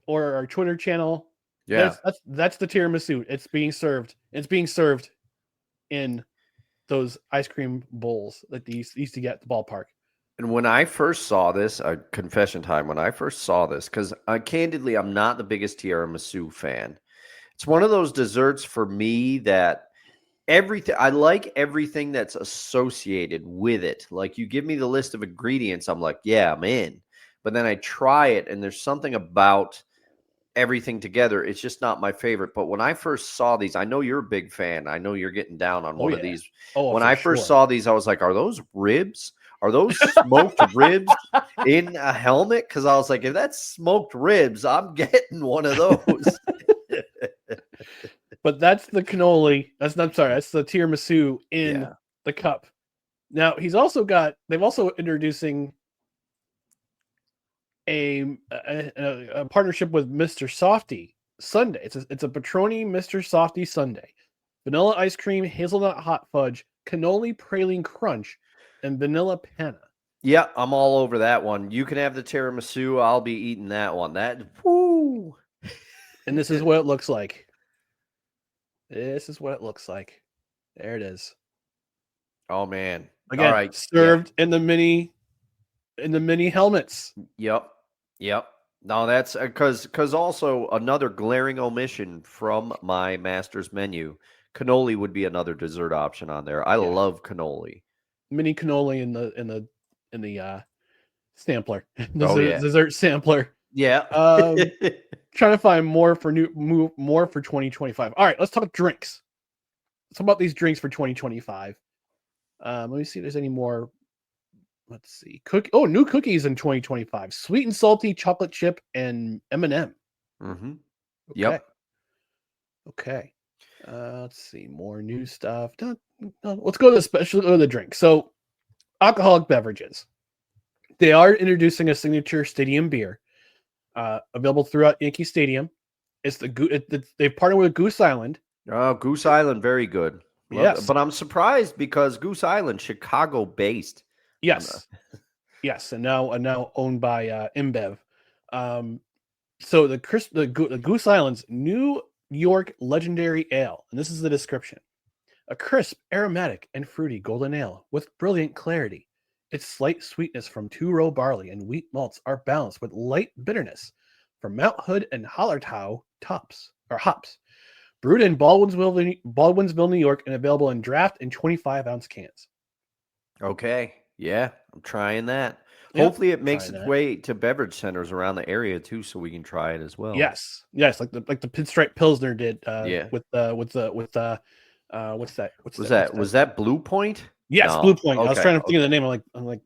or our Twitter channel, that's the tiramisu. It's being served in those ice cream bowls that they used to get at the ballpark. And when I first saw this, confession time, when I first saw this, because candidly, I'm not the biggest tiramisu fan. It's one of those desserts for me that I like everything that's associated with it. Like, you give me the list of ingredients, I'm like, yeah, I'm in. But then I try it, and there's something about everything together. It's just not my favorite. But when I first saw these, I know you're a big fan. I know you're getting down on one of these. When I first saw these, I was like, are those ribs? Are those smoked ribs in a helmet? Because I was like, if that's smoked ribs, I'm getting one of those. But that's the cannoli. That's the tiramisu in Yeah. the cup. Now they've also introducing a partnership with Mr. Softy Sundae. It's a Patroni Mr. Softy Sundae. Vanilla ice cream, hazelnut hot fudge, cannoli praline crunch, and vanilla panna. Yeah, I'm all over that one. You can have the tiramisu. I'll be eating that one. Woo. And this is what it looks like. There it is. Oh man. Again, all right. served in the mini helmets. Yep. No, that's because also another glaring omission from my master's menu. Cannoli would be another dessert option on there. I love cannoli. Mini cannoli in the sampler. Dessert sampler. Yeah. Trying to find more for 2025. All right, let's talk drinks. Let's talk about these drinks for 2025. Let me see if there's any more. Let's see. New cookies in 2025. Sweet and salty chocolate chip and M&M. Mm-hmm. Okay. Yep. Okay. Let's see. More new stuff. Let's go to the drink. So, alcoholic beverages. They are introducing a signature stadium beer, available throughout Yankee Stadium. It's they've partnered with Goose Island. Oh, Goose Island, very good. Yes, but I'm surprised because Goose Island, Chicago-based. Yes, and now owned by InBev. So the Goose Island's New York Legendary Ale, and this is the description: a crisp, aromatic, and fruity golden ale with brilliant clarity. Its slight sweetness from two-row barley and wheat malts are balanced with light bitterness from Mount Hood and Hallertau hops. Brewed in Baldwinsville, New York, and available in draft and 25-ounce cans. Okay. Yeah, I'm trying that. Yep, Hopefully it makes its way to beverage centers around the area too, so we can try it as well. Yes, like the Pinstripe Pilsner did. With what's that? Was that Blue Point? Yes, No. Blue Point. Okay. I was trying to think of the name. I'm like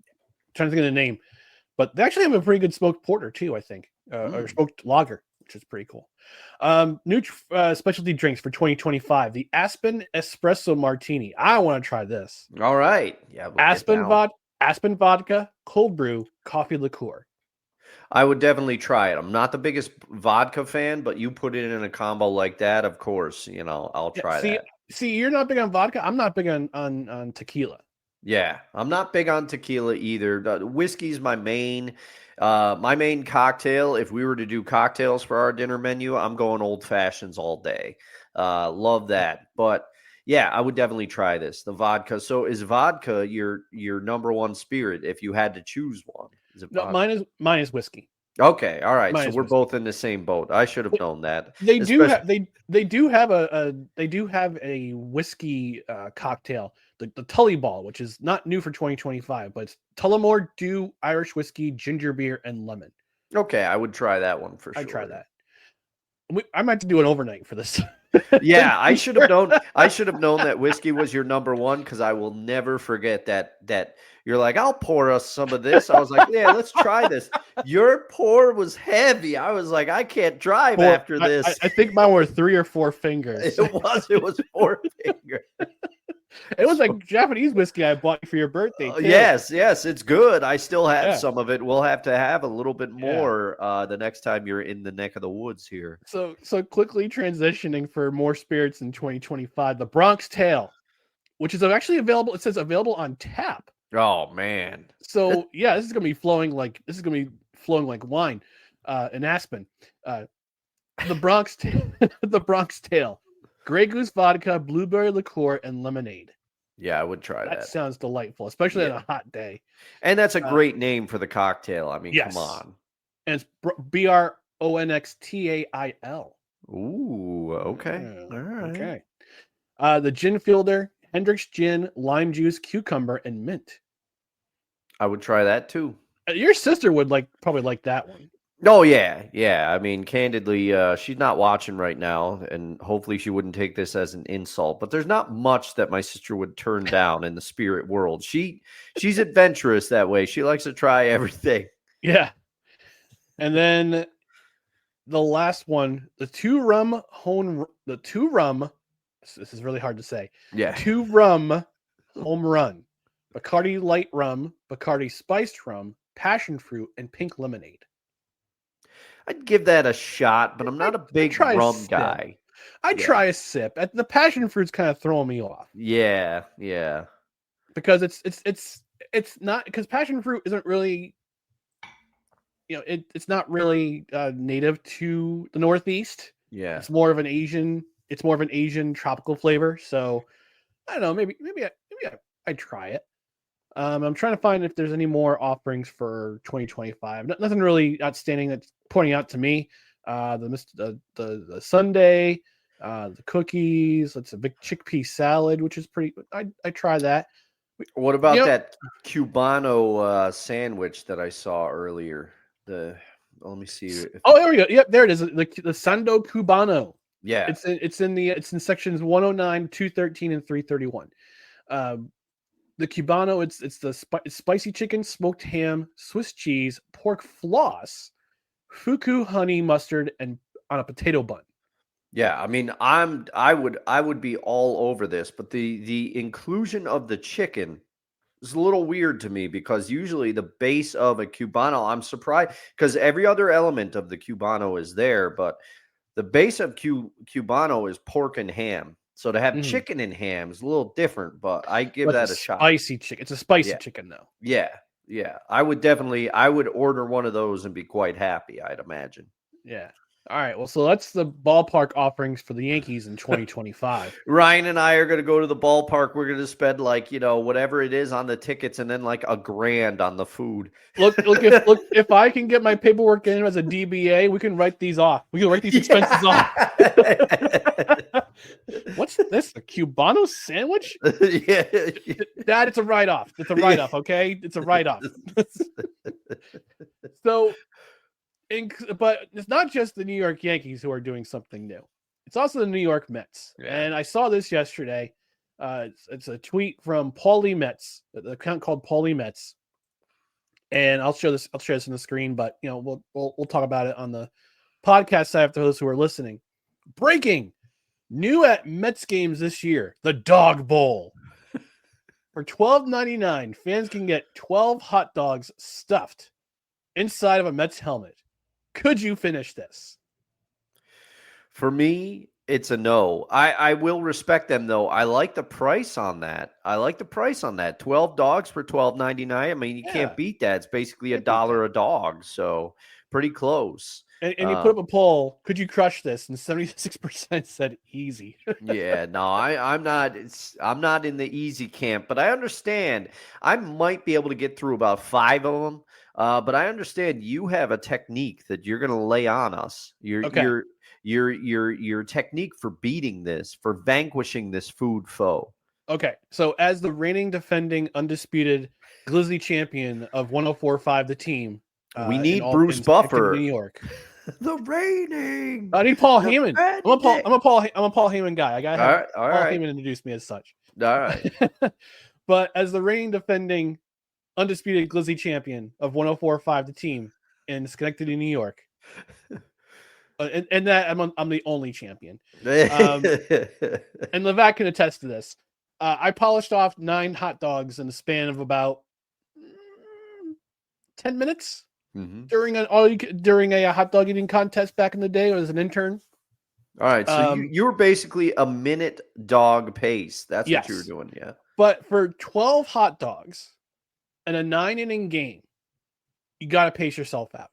trying to think of the name, but they actually have a pretty good smoked porter too. I think, or smoked lager, which is pretty cool. New specialty drinks for 2025: the Aspen Espresso Martini. I want to try this. All right. Yeah. Aspen vodka, cold brew, coffee liqueur. I would definitely try it. I'm not the biggest vodka fan, but you put it in a combo like that, of course, I'll try that. See, you're not big on vodka. I'm not big on tequila. Yeah, I'm not big on tequila either. Whiskey's my main cocktail. If we were to do cocktails for our dinner menu, I'm going old fashions all day. Love that. But yeah, I would definitely try this. The vodka. So is vodka your number one spirit if you had to choose one? Is it no, mine is whiskey. Okay, all right. Mine so is we're whiskey. both in the same boat. I should have known that. They do have a whiskey cocktail, the Tully Ball, which is not new for 2025, but it's Tullamore Dew Irish whiskey, ginger beer, and lemon. Okay, I would try that one for sure. I'd try that. I might have to do an overnight for this. Yeah, I should have known. I should have known that whiskey was your number one because I will never forget that you're like, I'll pour us some of this. I was like, yeah, let's try this. Your pour was heavy. I was like, I can't drive after this. I think mine were 3 or 4 fingers. It was 4 fingers. It was like Japanese whiskey I bought for your birthday. Yes, it's good. I still have some of it. We'll have to have a little bit more the next time you're in the neck of the woods here. So quickly transitioning for more spirits in 2025, the Bronx Tale, which is actually available. It says available on tap. Oh man. So yeah, this is gonna be flowing like wine in Aspen. The Bronx Tale. Grey Goose vodka, blueberry liqueur, and lemonade. Yeah, I would try that. That sounds delightful, especially on a hot day. And that's a great name for the cocktail. I mean, yes. Come on. And it's BRONXTAIL. Ooh, okay. All right. Okay. The gin fielder, Hendrick's gin, lime juice, cucumber, and mint. I would try that too. Your sister would probably like that one. Oh, yeah. I mean, candidly, she's not watching right now, and hopefully she wouldn't take this as an insult. But there's not much that my sister would turn down in the spirit world. She's adventurous that way. She likes to try everything. Yeah. And then the last one, the two rum. This is really hard to say. Yeah. 2 rum home run. Bacardi light rum, Bacardi spiced rum, passion fruit, and pink lemonade. I'd give that a shot, but I'm not a big try a rum sip. guy. I'd try a sip. The passion fruit's kind of throwing me off. Yeah. Because it's not, because passion fruit isn't really, it's not really native to the Northeast. Yeah. It's more of an Asian tropical flavor. So I don't know, maybe I'd try it. I'm trying to find if there's any more offerings for 2025. Nothing really outstanding that's pointing out to me. The sundae, the cookies. It's a big chickpea salad, which is pretty. I try that. What about that Cubano sandwich that I saw earlier? Let me see. There we go. Yep, there it is. The Sando Cubano. Yeah, it's in sections 109, 213, and 331. The Cubano, it's the spicy chicken, smoked ham, Swiss cheese, pork floss, fuku honey mustard, and on a potato bun. Yeah, I mean, I would be all over this, but the inclusion of the chicken is a little weird to me because usually the base of a Cubano, I'm surprised because every other element of the Cubano is there, but the base of Cubano is pork and ham. So to have chicken and ham is a little different, but I give that a shot. Spicy chicken. It's a spicy chicken, though. Yeah. I would order one of those and be quite happy, I'd imagine. Yeah. All right. Well, so that's the ballpark offerings for the Yankees in 2025. Ryan and I are going to go to the ballpark. We're going to spend whatever it is on the tickets and then like $1,000 on the food. Look, if I can get my paperwork in as a DBA, we can write these off. We can write these expenses off. What's this? A Cubano sandwich? Yeah. Dad, it's a write-off. It's a write-off, okay? It's a write-off. So, but it's not just the New York Yankees who are doing something new. It's also the New York Mets. Yeah. And I saw this yesterday. It's a tweet from Paulie Mets, the account called Paulie Mets. And I'll share this on the screen, but we'll talk about it on the podcast side for those who are listening. Breaking new at Mets games this year, the Dog Bowl. For $12.99, fans can get 12 hot dogs stuffed inside of a Mets helmet. Could you finish this? For me, it's a no. I will respect them, though. I like the price on that. 12 dogs for $12.99. I mean, you can't beat that. It's basically $1 a dog, so pretty close. And you put up a poll, could you crush this? And 76% said easy. Yeah, no, I'm not. I'm not in the easy camp, but I understand. I might be able to get through about 5 of them. But I understand you have a technique that you're going to lay on us. Your technique for beating this, for vanquishing this food foe. Okay, so as the reigning, defending, undisputed Glizzy champion of 104.5, the team, we need Bruce Buffer, New York. The reigning. I need Paul Heyman. I'm a Paul Heyman guy. I got to have Paul Heyman introduce me as such. All right. But as the reigning, defending, undisputed Glizzy champion of 104.5, the team in Schenectady, New York, and that I'm the only champion. And Levac can attest to this. I polished off 9 hot dogs in the span of about 10 minutes. Mm-hmm. During a hot dog eating contest back in the day as an intern. All right, so you were basically a minute dog pace. That's what you were doing, yeah. But for 12 hot dogs and a 9-inning game, you got to pace yourself out.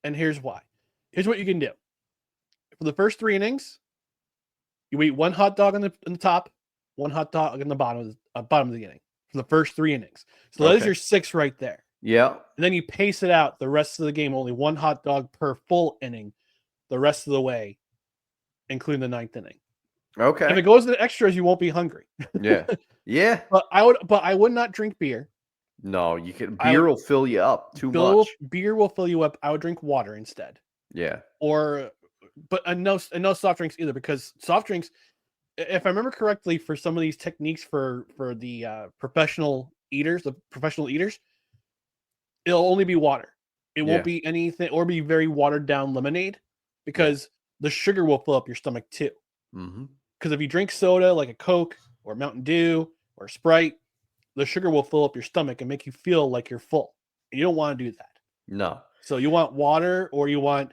And here's why. Here's what you can do. For the first 3 innings, you eat 1 hot dog on the top, 1 hot dog on the bottom of the inning. For the first 3 innings. So that is your 6 right there. Yeah. And then you pace it out the rest of the game, only 1 hot dog per full inning, the rest of the way, including the 9th inning. Okay. If it goes to the extras, you won't be hungry. Yeah. Yeah. But I would not drink beer. No, you can. Beer will fill you up too much. Beer will fill you up. I would drink water instead. Yeah. But no soft drinks either, because soft drinks, if I remember correctly, for some of these techniques for the professional eaters, it'll only be water. It won't be anything, or be very watered down lemonade. because the sugar will fill up your stomach too. Mm-hmm. Because if you drink soda like a Coke or Mountain Dew or Sprite, the sugar will fill up your stomach and make you feel like you're full. And you don't want to do that. No. So you want water, or what you want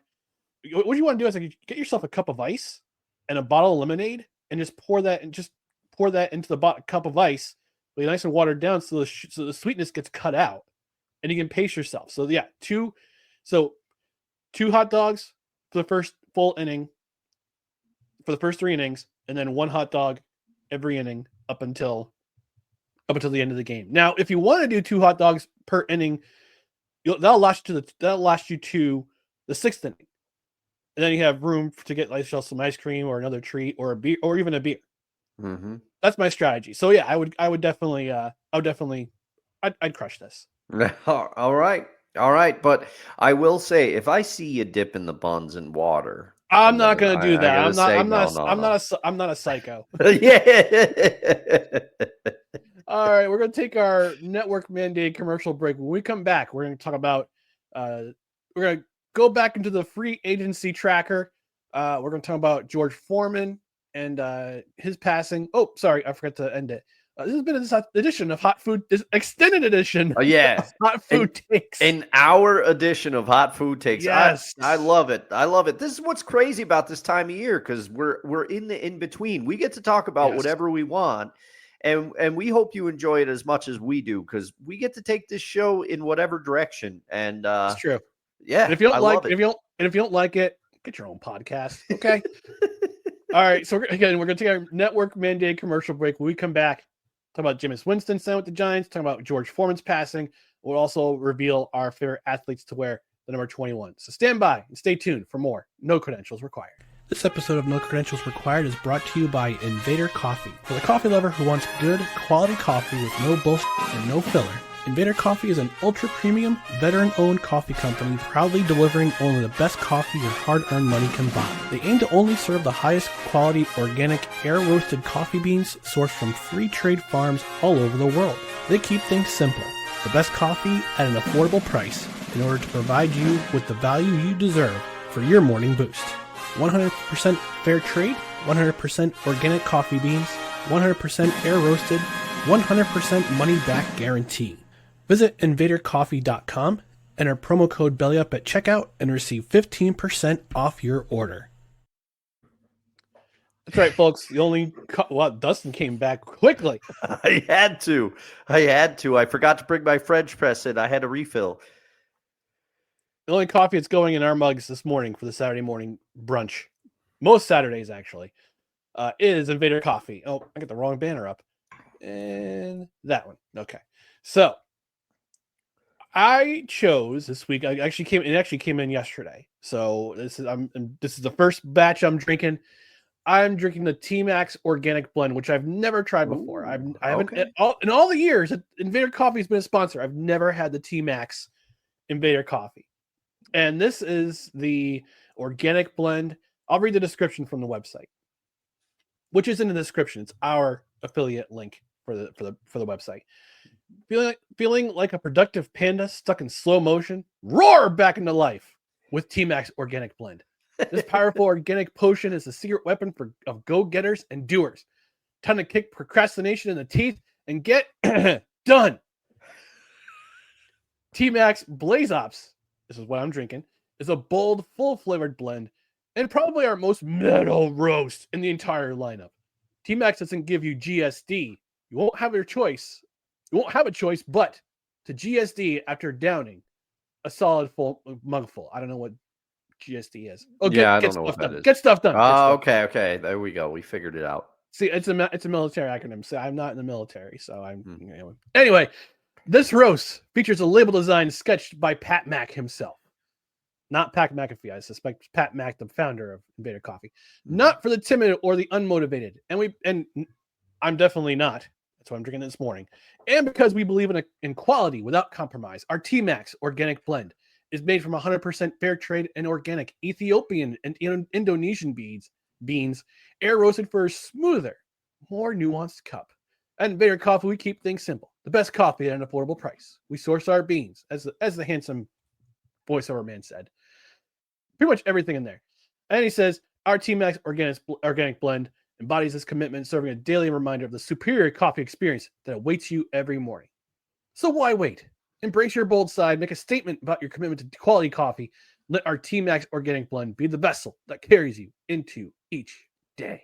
to do is like get yourself a cup of ice and a bottle of lemonade and just pour that into the cup of ice, but nice and watered down so the sweetness gets cut out and you can pace yourself. So yeah, two hot dogs for the first full inning, for the first 3 innings, and then 1 hot dog every inning up until the end of the game. Now, if you want to do 2 hot dogs per inning, that'll last you to the 6th inning, and then you have room to get like some ice cream or another treat or a beer or even a beer. Mm-hmm. That's my strategy. So yeah, I'd crush this. All right. But I will say, if I see you dipping the buns in water, I'm not going to do that. I'm not a psycho. Yeah. All right, we're going to take our network mandated commercial break. When we come back, we're going to talk about we're going to go back into the free agency tracker. We're going to talk about George Foreman and his passing. Oh, sorry, I forgot to end it. This has been this edition of Hot Food, this extended edition. Oh, yeah. Hot Food Takes. An hour edition of Hot Food Takes. Yes. I love it. I love it. This is what's crazy about this time of year, because we're in the in-between. We get to talk about whatever we want, and we hope you enjoy it as much as we do, because we get to take this show in whatever direction. And it's true. Yeah. And if you don't like it, get your own podcast. Okay. All right. So we're going to take our network mandated commercial break. When we come back, talk about Jameis Winston signing with the Giants, talk about George Foreman's passing. We'll also reveal our favorite athletes to wear the number 21. So stand by and stay tuned for more No Credentials Required. This episode of No Credentials Required is brought to you by Invader Coffee. For the coffee lover who wants good, quality coffee with no bullshit and no filler, Invader Coffee is an ultra-premium, veteran-owned coffee company proudly delivering only the best coffee your hard-earned money can buy. They aim to only serve the highest quality, organic, air-roasted coffee beans sourced from free trade farms all over the world. They keep things simple. The best coffee at an affordable price in order to provide you with the value you deserve for your morning boost. 100% fair trade, 100% organic coffee beans, 100% air-roasted, 100% money-back guarantee. Visit invadercoffee.com, enter promo code BELLYUP at checkout, and receive 15% off your order. That's right, folks. Dustin came back quickly. I had to. I forgot to bring my French press in. I had a refill. The only coffee that's going in our mugs this morning for the Saturday morning brunch, most Saturdays actually, is Invader Coffee. Oh, I got the wrong banner up. And that one. Okay. So I chose this week. It actually came in yesterday. So this is the first batch I'm drinking. I'm drinking the T-Max Organic Blend, which I've never tried before. I haven't in all the years that Invader Coffee has been a sponsor. I've never had the T-Max Invader Coffee. And this is the organic blend. I'll read the description from the website, which is in the description. It's our affiliate link for the website. Feeling like a productive panda stuck in slow motion, roar back into life with T-Max Organic Blend. This powerful organic potion is a secret weapon of go-getters and doers. Time to kick procrastination in the teeth and get done. T-Max Blaze Ops, this is what I'm drinking, is a bold, full-flavored blend and probably our most metal roast in the entire lineup. T-Max doesn't give you GSD. You won't have a choice but to GSD after downing a solid full mugful. I don't know what GSD is. Oh, I don't know what that is. Get stuff done. Oh, okay. There we go. We figured it out. See, it's a military acronym. So I'm not in the military, so I'm Anyway, this roast features a label design sketched by Pat Mack himself. Not Pat McAfee. I suspect Pat Mack, the founder of Invader Coffee. Not for the timid or the unmotivated. And I'm definitely not. That's why I'm drinking this morning. And because we believe in quality without compromise, our T-Max Organic Blend is made from 100% fair trade and organic Ethiopian and Indonesian beans, air roasted for a smoother, more nuanced cup. At Invader Coffee, we keep things simple. The best coffee at an affordable price. We source our beans, as the handsome voiceover man said. Pretty much everything in there. And he says, our Team Max organic blend embodies this commitment, serving a daily reminder of the superior coffee experience that awaits you every morning. So why wait? Embrace your bold side, make a statement about your commitment to quality coffee. Let our Team Max organic blend be the vessel that carries you into each day.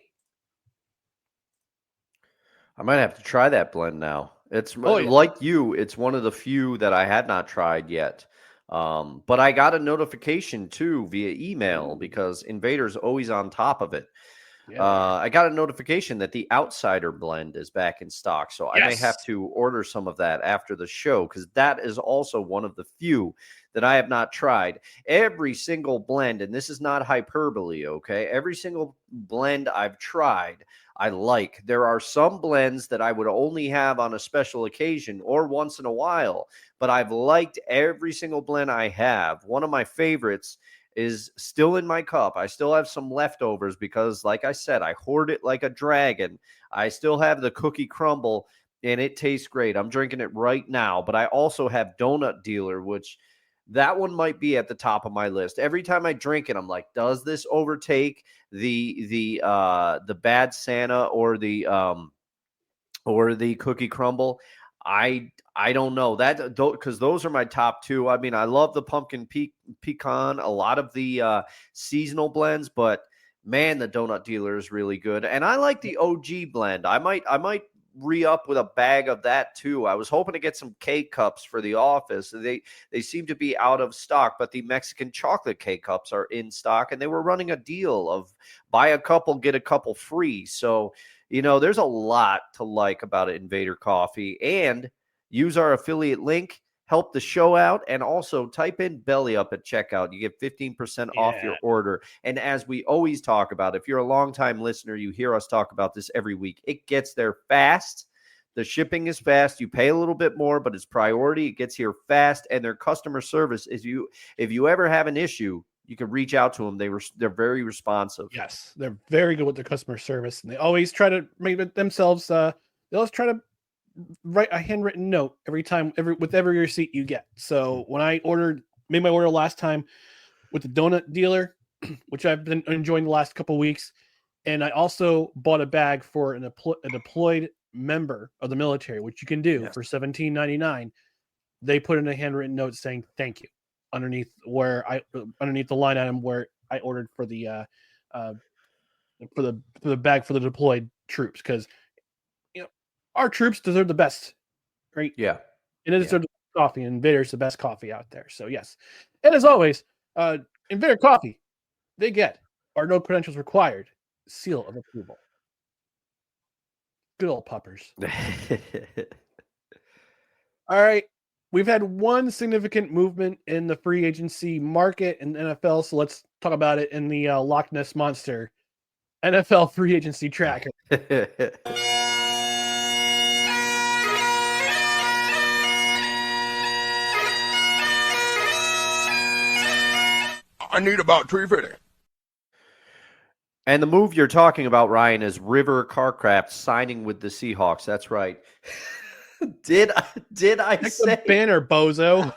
I might have to try that blend now. It's Oh, yeah. like you, it's one of the few that I had not tried yet. But I got a notification too via email because Invader's always on top of it. Yeah. I got a notification that the Outsider blend is back in stock. So I may have to order some of that after the show because that is also one of the few that I have not tried. Every single blend, and this is not hyperbole, okay? Every single blend I've tried, I like. There are some blends that I would only have on a special occasion or once in a while, but I've liked every single blend I have. One of my favorites is still in my cup. I still have some leftovers because, like I said, I hoard it like a dragon. I still have the cookie crumble, and it tastes great. I'm drinking it right now, but I also have Donut Dealer, which that one might be at the top of my list. Every time I drink it, I'm like, does this overtake the Bad Santa or the cookie crumble? I don't know that because those are my top two. I mean, I love the pumpkin pecan, a lot of the seasonal blends, but man, the Donut Dealer is really good. And I like the OG blend. I might re-up with a bag of that too. I was hoping to get some K-Cups for the office. They seem to be out of stock, but the Mexican chocolate K-Cups are in stock, and they were running a deal of buy a couple, get a couple free. So, you know, there's a lot to like about Invader Coffee. And use our affiliate link, help the show out, and also type in Belly Up at checkout. You get 15% off your order. And as we always talk about, if you're a longtime listener, you hear us talk about this every week. It gets there fast. The shipping is fast. You pay a little bit more, but it's priority. It gets here fast. And their customer service is if you ever have an issue, you can reach out to them. They're very responsive. Yes, they're very good with their customer service, and they always try to make it themselves. They always try to write a handwritten note with every receipt you get. So when I made my order last time with the Donut Dealer, which I've been enjoying the last couple of weeks, and I also bought a bag for a deployed member of the military, which you can do for $17.99. They put in a handwritten note saying thank you underneath the line item where I ordered for the bag for the deployed troops, because our troops deserve the best, right? Yeah. And they deserve the best coffee, and Invader's the best coffee out there. So yes. And as always, Invader Coffee, they get our no credentials required seal of approval. Good old puppers. All right. We've had one significant movement in the free agency market in the NFL, so let's talk about it in the Loch Ness Monster NFL free agency tracker. I need about 350. And the move you're talking about, Ryan, is River Carcraft signing with the Seahawks. That's right. Did I say banner, bozo?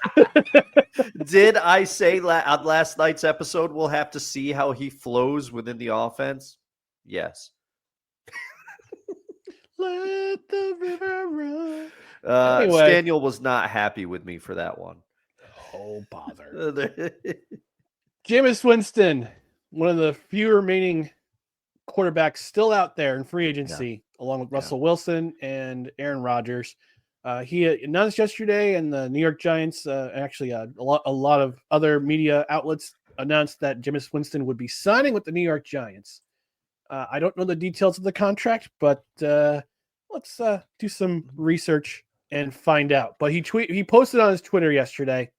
Did I say on last night's episode we'll have to see how he flows within the offense? Yes. Let the river run. Anyway. Daniel was not happy with me for that one. Oh, bother. Jameis Winston, one of the few remaining quarterbacks still out there in free agency, along with Russell Wilson and Aaron Rodgers. He announced yesterday, and the New York Giants, actually a lot of other media outlets announced that Jameis Winston would be signing with the New York Giants. I don't know the details of the contract, but let's do some research and find out. But he posted on his Twitter yesterday,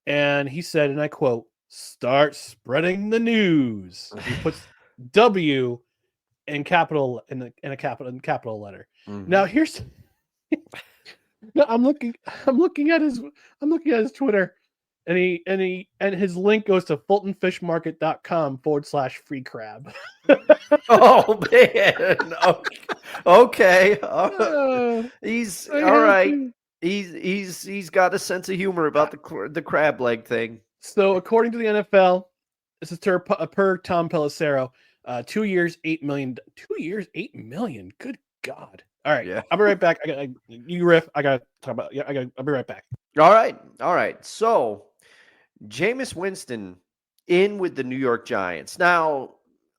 and he said, and I quote, "Start spreading the news." He puts W in capital in a capital letter. Mm-hmm. Now here's now I'm looking at his Twitter, and his link goes to fultonfishmarket.com/free crab. Oh man. Okay. He's all right. He's got a sense of humor about the crab leg thing. So according to the NFL, This is per Tom Pelissero. 2 years, $8 million. 2 years, $8 million. Good God. All right. Yeah. I'll be right back. You riff. I got to talk about, I'll be right back. All right. So Jameis Winston in with the New York Giants. Now,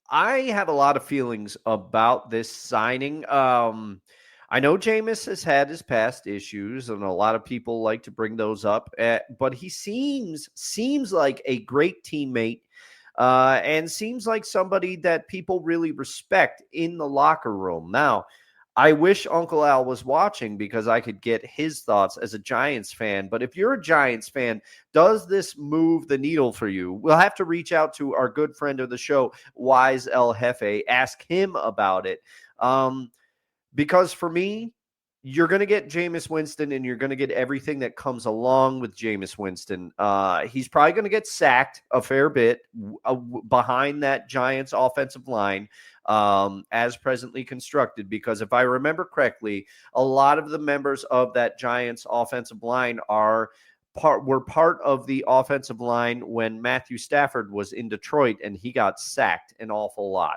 I have a lot of feelings about this signing. I know Jameis has had his past issues, and a lot of people like to bring those up. But he seems like a great teammate, and seems like somebody that people really respect in the locker room. Now, I wish Uncle Al was watching because I could get his thoughts as a Giants fan. But if you're a Giants fan, does this move the needle for you? We'll have to reach out to our good friend of the show, Wise El Jefe, ask him about it. Because for me, you're going to get Jameis Winston, and you're going to get everything that comes along with Jameis Winston. He's probably going to get sacked a fair bit behind that Giants offensive line as presently constructed, because if I remember correctly, a lot of the members of that Giants offensive line were part of the offensive line when Matthew Stafford was in Detroit, and he got sacked an awful lot.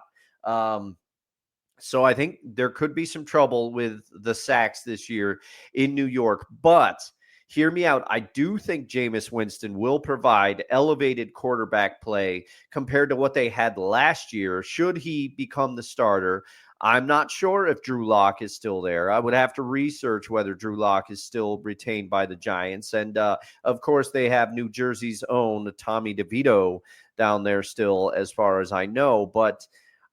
So I think there could be some trouble with the sacks this year in New York. But hear me out. I do think Jameis Winston will provide elevated quarterback play compared to what they had last year, should he become the starter. I'm not sure if Drew Lock is still there. I would have to research whether Drew Lock is still retained by the Giants. And, of course, they have New Jersey's own Tommy DeVito down there still, as far as I know. But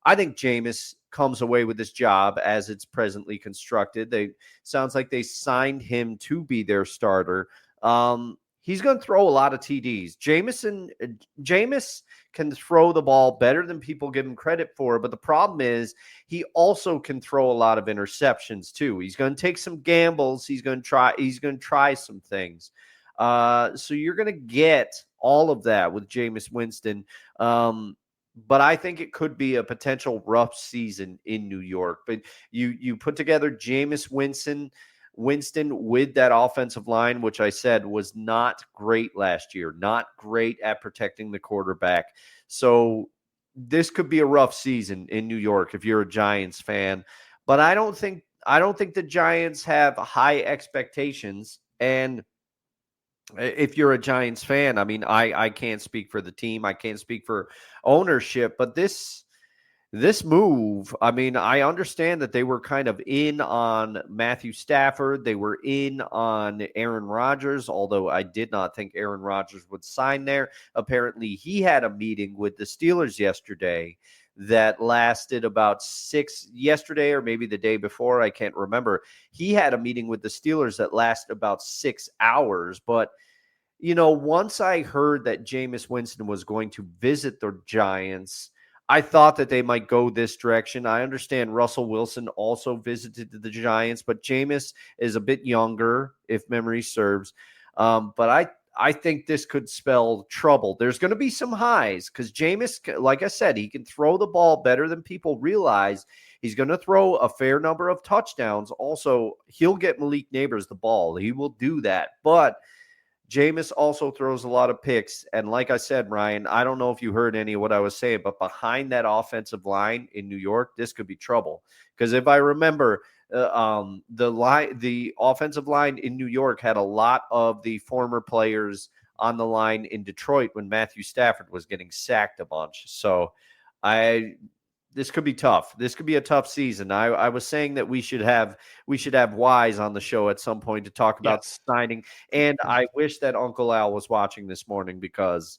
I think Jameis comes away with this job as it's presently constructed. Sounds like they signed him to be their starter. He's going to throw a lot of TDs. Jameis can throw the ball better than people give him credit for, but the problem is he also can throw a lot of interceptions too. He's going to take some gambles. He's going to try some things. So you're going to get all of that with Jameis Winston. But I think it could be a potential rough season in New York. But you put together Jameis Winston with that offensive line, which I said was not great last year, not great at protecting the quarterback. So this could be a rough season in New York if you're a Giants fan. But I don't think the Giants have high expectations. And if you're a Giants fan, I mean, I can't speak for the team. I can't speak for ownership, but this move, I mean, I understand that they were kind of in on Matthew Stafford. They were in on Aaron Rodgers, although I did not think Aaron Rodgers would sign there. Apparently, he had a meeting with the Steelers yesterday that lasted about yesterday or maybe the day before. I can't remember. He had a meeting with the Steelers that lasted about 6 hours. But, once I heard that Jameis Winston was going to visit the Giants, I thought that they might go this direction. I understand Russell Wilson also visited the Giants, but Jameis is a bit younger, if memory serves. But I think this could spell trouble. There's going to be some highs because Jameis, like I said, he can throw the ball better than people realize. He's going to throw a fair number of touchdowns. Also, he'll get Malik Neighbors the ball. He will do that. But Jameis also throws a lot of picks. And like I said, Ryan, I don't know if you heard any of what I was saying, but behind that offensive line in New York, this could be trouble. Because if I remember, the offensive line in New York had a lot of the former players on the line in Detroit when Matthew Stafford was getting sacked a bunch. So this could be tough. This could be a tough season. I was saying that we should have Wise on the show at some point to talk about signing. And I wish that Uncle Al was watching this morning because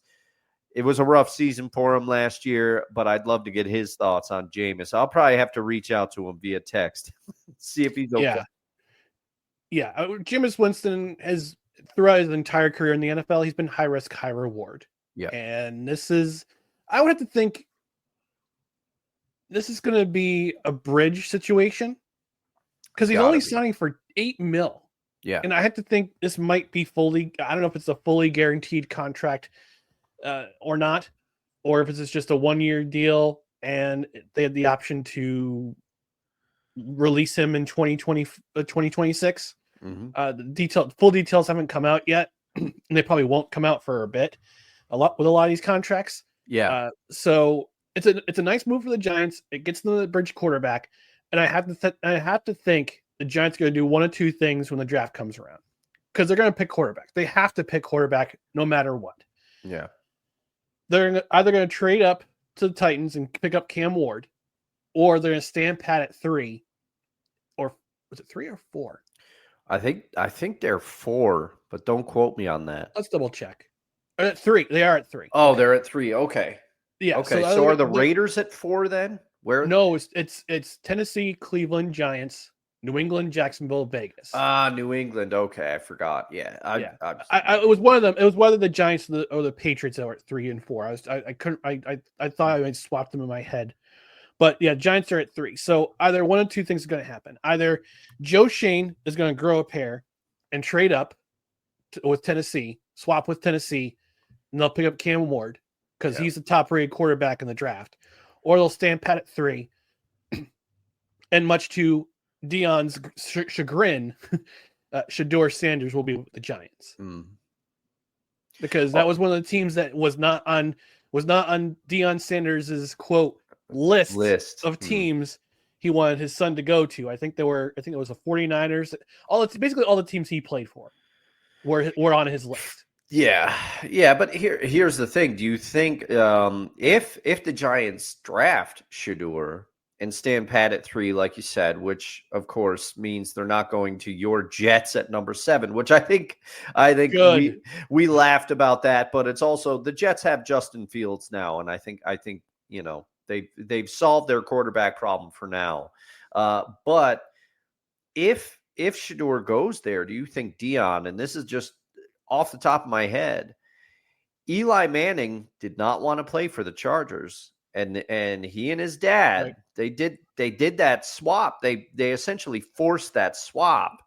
it was a rough season for him last year, but I'd love to get his thoughts on Jameis. I'll probably have to reach out to him via text, see if he's okay. Yeah. Jameis Winston has, throughout his entire career in the NFL, he's been high risk, high reward. Yeah. And I would have to think this is going to be a bridge situation because he's only signing for $8 million. Yeah. And I have to think this might be I don't know if it's a fully guaranteed contract or not, or if it's just a 1-year deal and they had the option to release him in 2026. Mm-hmm. The full details haven't come out yet, and they probably won't come out for a bit. With a lot of these contracts. Yeah. So it's a nice move for the Giants. It gets them the bridge quarterback, and I have to think the Giants are going to do one of two things when the draft comes around, because they're going to pick quarterbacks. They have to pick quarterback no matter what. Yeah. They're either going to trade up to the Titans and pick up Cam Ward, or they're going to stand pat at 3, or was it 3 or 4? I think they're 4, but don't quote me on that. Let's double check. At 3, they are at 3. Oh, okay. They're at 3. Okay. Yeah. Okay. So are the Raiders at 4 then? Where? No, it's Tennessee, Cleveland, Giants, New England, Jacksonville, Vegas. New England. Okay, I forgot. Yeah. It was one of them. It was whether the Giants or the Patriots that were at 3 and 4. I thought I might swap them in my head. But yeah, Giants are at 3. So either one of two things is going to happen. Either Joe Shane is going to grow a pair and trade up with Tennessee, swap with Tennessee, and they'll pick up Cam Ward because he's the top-rated quarterback in the draft. Or they'll stand pat at 3. And much to Deion's chagrin, Shedeur Sanders will be with the Giants. Because that was one of the teams that was not on Deion Sanders' quote list of teams he wanted his son to go to. I think it was the 49ers. Basically all the teams he played for were on his list. Yeah. But here's the thing. Do you think if the Giants draft Shedeur and stand pat at 3, like you said, which of course means they're not going to your Jets at number 7, which I think we laughed about that, but it's also the Jets have Justin Fields now, and I think they've solved their quarterback problem for now. But if Shedeur goes there, do you think Deion, and this is just off the top of my head, Eli Manning did not want to play for the Chargers, and he and his dad, they did that swap. They essentially forced that swap.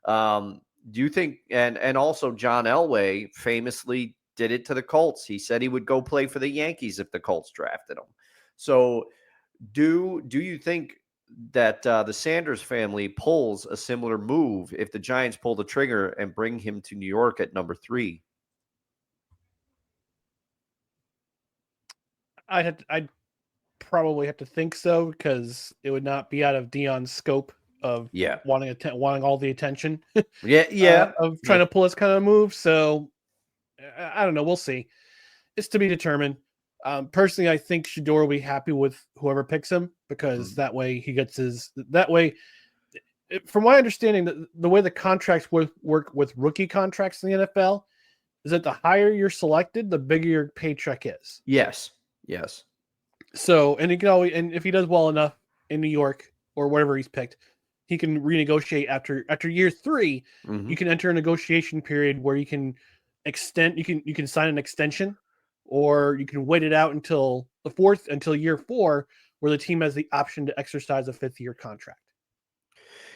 Do you think, and also John Elway famously did it to the Colts. He said he would go play for the Yankees if the Colts drafted him. So do you think that the Sanders family pulls a similar move if the Giants pull the trigger and bring him to New York at number 3? I'd probably have to think so, because it would not be out of Deion's scope of wanting all the attention. Of trying to pull this kind of move. So I don't know. We'll see. It's to be determined. Personally, I think Shedeur will be happy with whoever picks him, because that way he gets from my understanding, the way the contracts work with rookie contracts in the NFL is that the higher you're selected, the bigger your paycheck is. Yes. So, and he can always, and if he does well enough in New York or wherever he's picked, he can renegotiate after year 3. You can enter a negotiation period where you can extend, you can sign an extension, or you can wait it out until year 4, where the team has the option to exercise a 5th-year contract.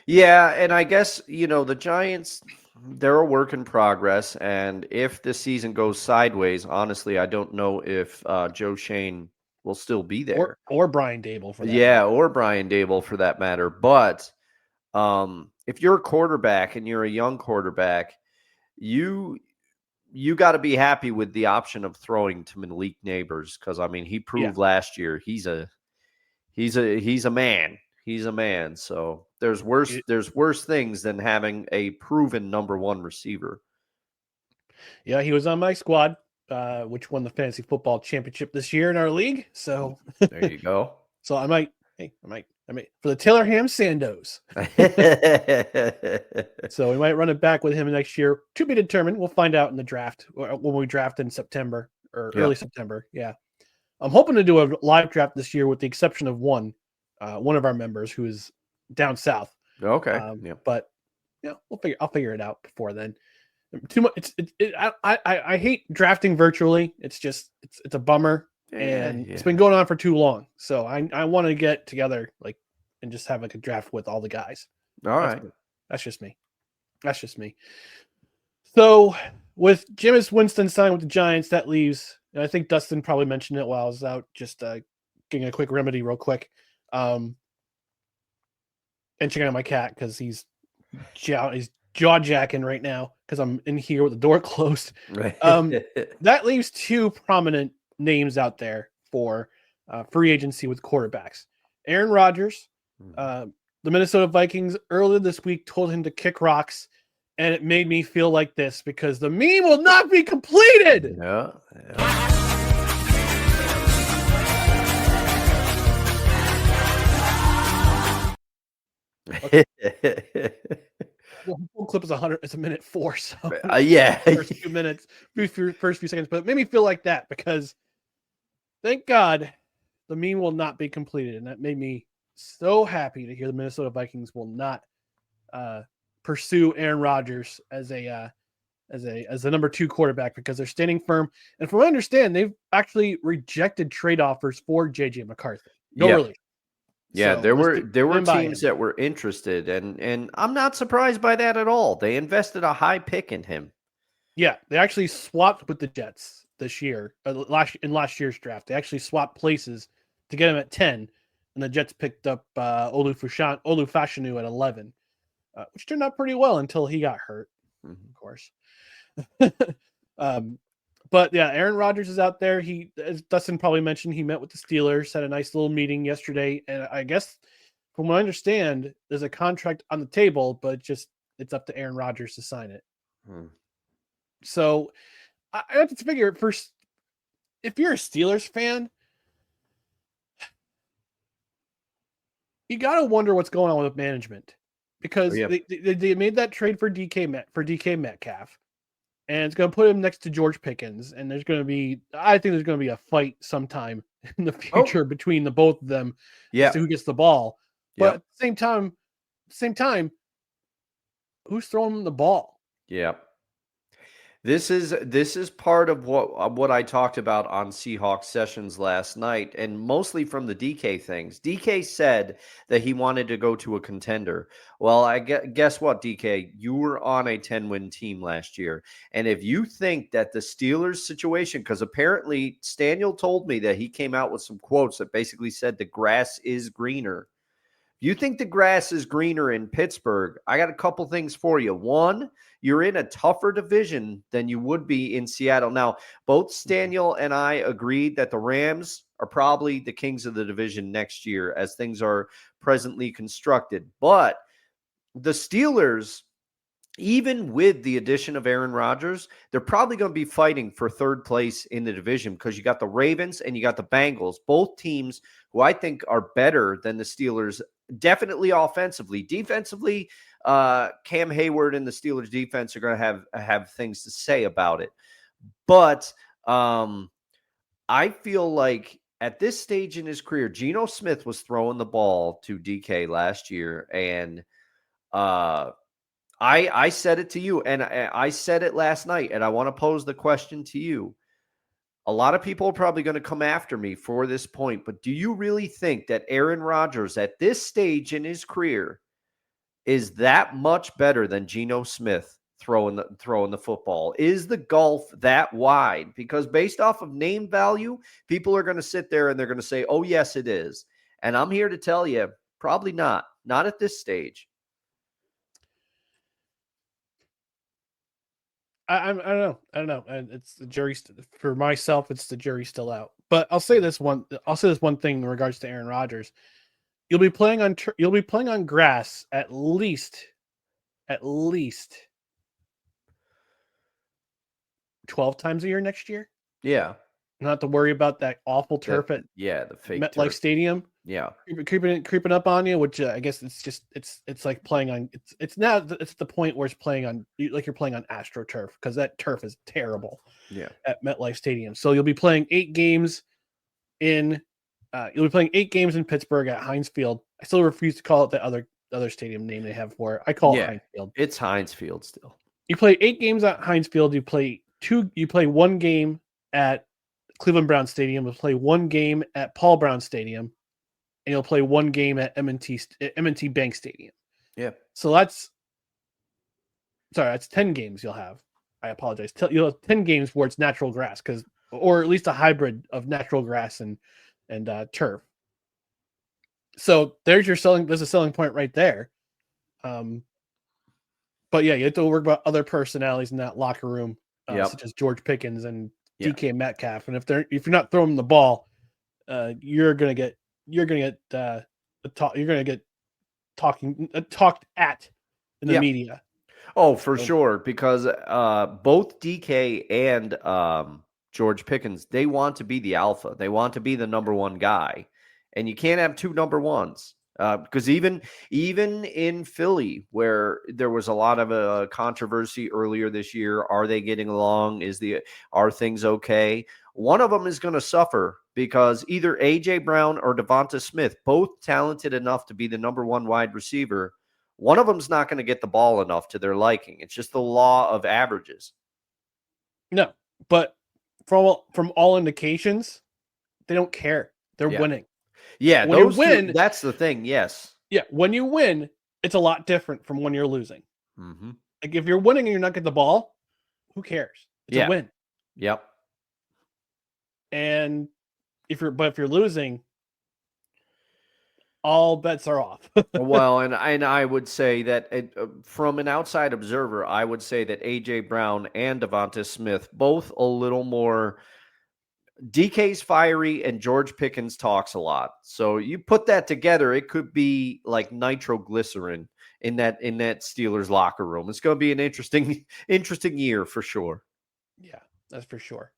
Yeah, and I guess, the Giants, they're a work in progress, and if the season goes sideways, honestly, I don't know if Joe Shane will still be there. Or Brian Dable for that matter. Or Brian Dable for that matter. But if you're a quarterback and you're a young quarterback, you got to be happy with the option of throwing to Malik Neighbors, because he proved last year he's a man. He's a man. So there's worse things than having a proven number 1 receiver. Yeah, he was on my squad, which won the fantasy football championship this year in our league. So there you go. So I might for the Taylor Ham Sandos. So we might run it back with him next year. To be determined. We'll find out in the draft, when we draft in September or early September. Yeah. I'm hoping to do a live draft this year, with the exception of one of our members who is down south. Okay. But I'll figure it out before then. Too much. I hate drafting virtually. It's a bummer. And it's been going on for too long. So I want to get together and just have a draft with all the guys. All right. That's just me. So with Jameis Winston signing with the Giants, that leaves, and I think Dustin probably mentioned it while I was out, just getting a quick remedy real quick. And checking out my cat, because he's jaw-jacking right now because I'm in here with the door closed. Right. That leaves 2 prominent names out there for free agency with quarterbacks. Aaron Rodgers, the Minnesota Vikings earlier this week told him to kick rocks, and it made me feel like this because the meme will not be completed. Yeah. The whole clip is 100. It's a minute 4, so Yeah. first few minutes, first few seconds, but it made me feel like that because thank God the meme will not be completed, and that made me so happy to hear the Minnesota Vikings will not pursue Aaron Rodgers as the number 2 quarterback because they're standing firm. And from what I understand, they've actually rejected trade offers for JJ McCarthy. No relief. Yeah, So, there were stand by teams him. that were interested, and I'm not surprised by that at all. They invested a high pick in him. Yeah, they actually swapped with the Jets this year. In last year's draft, they actually swapped places to get him at 10, and the Jets picked up Olufashinu at 11, which turned out pretty well until he got hurt, of course. But yeah, Aaron Rodgers is out there. He, as Dustin probably mentioned, he met with the Steelers, had a nice little meeting yesterday, and I guess from what I understand, there's a contract on the table, but it's up to Aaron Rodgers to sign it. So I have to figure first, if you're a Steelers fan, you got to wonder what's going on with management because they made that trade for DK Metcalf, and it's going to put him next to George Pickens, and I think there's going to be a fight sometime in the future between the both of them as to who gets the ball. But at the same time, who's throwing the ball? Yeah. This is part of what I talked about on Seahawks sessions last night, and mostly from the DK things. DK said that he wanted to go to a contender. Well, guess what, DK? You were on a 10-win team last year, and if you think that the Steelers situation, because apparently Staniel told me that he came out with some quotes that basically said the grass is greener. You think the grass is greener in Pittsburgh? I got a couple things for you. One, you're in a tougher division than you would be in Seattle. Now, both Staniel and I agreed that the Rams are probably the kings of the division next year as things are presently constructed. But the Steelers, even with the addition of Aaron Rodgers, they're probably going to be fighting for third place in the division because you got the Ravens and you got the Bengals, both teams who I think are better than the Steelers, definitely offensively. Defensively, Cam Hayward and the Steelers defense are going to have things to say about it. But I feel like at this stage in his career, Geno Smith was throwing the ball to DK last year, and I said it to you, and I said it last night, and I want to pose the question to you. A lot of people are probably going to come after me for this point, but do you really think that Aaron Rodgers at this stage in his career is that much better than Geno Smith throwing the football? Is the gulf that wide? Because based off of name value, people are going to sit there and they're going to say, oh, yes, it is. And I'm here to tell you, probably not. Not at this stage. I don't know. And it's the jury for myself. It's the jury still out. But I'll say this one thing in regards to Aaron Rodgers. You'll be playing on grass at least 12 times a year next year. Yeah. Not to worry about that awful turf at the fake MetLife turf. Stadium. Yeah, creeping up on you, which I guess it's like playing on. It's the point where it's playing on like you're playing on AstroTurf because that turf is terrible. Yeah, at MetLife Stadium. So you'll be playing 8 games in. You'll be playing 8 games in Pittsburgh at Heinz Field. I still refuse to call it the other stadium name they have for it. I call it Heinz Field. It's Heinz Field still. You play 8 games at Heinz Field. You play 1 game at Cleveland Brown Stadium. You play 1 game at Paul Brown Stadium. And you'll play 1 game at M&T Bank Stadium. Yeah. So that's 10 games you'll have. I apologize. You'll have 10 games where it's natural grass, or at least a hybrid of natural grass and turf. So there's a selling point right there. But yeah, you have to worry about other personalities in that locker room, such as George Pickens and DK Metcalf, and if you're not throwing the ball, you're gonna get talked at in the media. Oh, for sure, because both DK and George Pickens, they want to be the alpha. They want to be the number one guy, and you can't have two number ones. Because even in Philly, where there was a lot of controversy earlier this year, are they getting along? Are things okay? One of them is going to suffer because either AJ Brown or Devonta Smith, both talented enough to be the number one wide receiver, one of them's not going to get the ball enough to their liking. It's just the law of averages. No, but from all indications, they don't care. They're winning. Yeah, when you win, that's the thing. Yes. Yeah, when you win, it's a lot different from when you're losing. Mm-hmm. Like if you're winning and you're not getting the ball, who cares? It's a win. Yep. And if you're losing, all bets are off. Well, and I would say that from an outside observer, I would say that AJ Brown and Devonta Smith both a little more. DK's fiery and George Pickens talks a lot. So you put that together, it could be like nitroglycerin in that Steelers locker room. It's going to be an interesting year for sure. Yeah, that's for sure.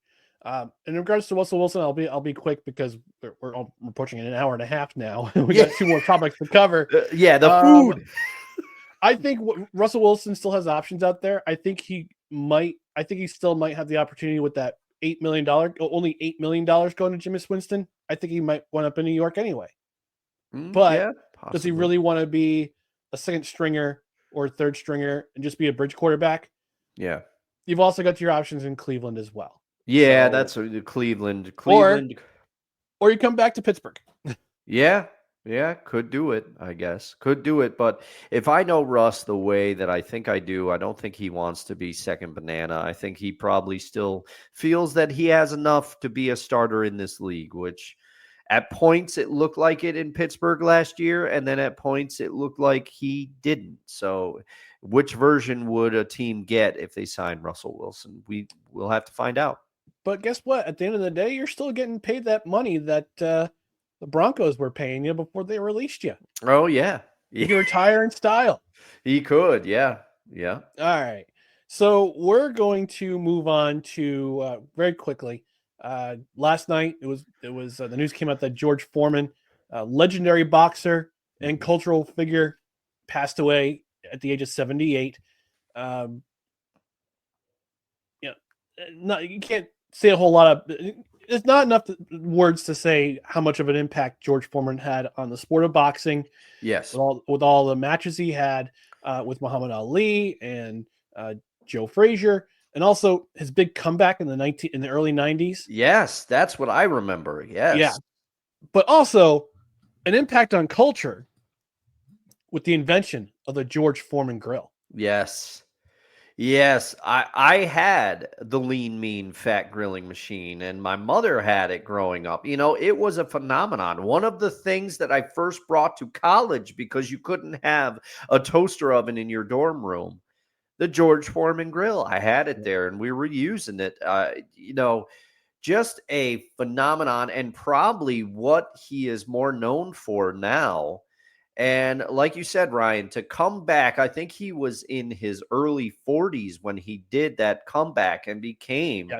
In regards to Russell Wilson, I'll be quick because we're approaching an hour and a half now. We got two more topics to cover. The food. I think Russell Wilson still has options out there. I think he still might have the opportunity with that only $8 million going to Jameis Winston. I think he might wind up in New York anyway. But does he really want to be a second stringer or third stringer and just be a bridge quarterback? Yeah. You've also got your options in Cleveland as well. Yeah, that's Cleveland. Or you come back to Pittsburgh. Yeah, could do it, I guess. Could do it. But if I know Russ the way that I think I do, I don't think he wants to be second banana. I think he probably still feels that he has enough to be a starter in this league, which at points it looked like it in Pittsburgh last year, and then at points it looked like he didn't. So which version would a team get if they signed Russell Wilson? We'll have to find out. But guess what? At the end of the day, you're still getting paid that money that the Broncos were paying you before they released you. Oh, yeah. You can retire in style. He could, yeah. All right. So we're going to move on to very quickly. Last night, it was the news came out that George Foreman, legendary boxer and cultural figure, passed away at the age of 78. You can't say a whole lot of. It's not enough words to say how much of an impact George Foreman had on the sport of boxing. Yes, with all the matches he had with Muhammad Ali and Joe Frazier, and also his big comeback in the early 90s. Yes, that's what I remember. Yes, yeah, but also an impact on culture with the invention of the George Foreman Grill. Yes, I had the lean, mean, fat grilling machine, and my mother had it growing up. It was a phenomenon. One of the things that I first brought to college because you couldn't have a toaster oven in your dorm room, the George Foreman Grill. I had it there, and we were using it. Just a phenomenon, and probably what he is more known for now. And like you said, Ryan, to come back, I think he was in his early 40s when he did that comeback and became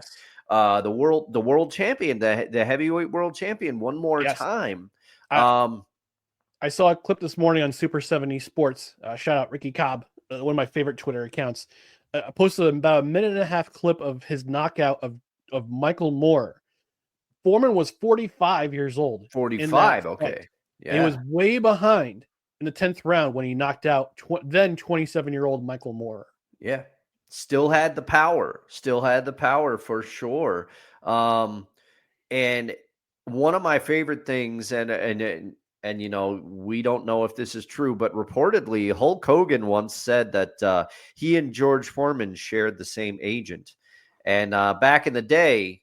the world champion, the heavyweight world champion one more time. I saw a clip this morning on Super 70 Sports. Shout out Ricky Cobb, one of my favorite Twitter accounts. I posted about a minute and a half clip of his knockout of Michael Moore. Foreman was 45 years old. 45, okay. Yeah. He was way behind in the 10th round when he knocked out then 27-year-old Michael Moore. Yeah. Still had the power for sure. And one of my favorite things, and we don't know if this is true, but reportedly Hulk Hogan once said that he and George Foreman shared the same agent. And back in the day,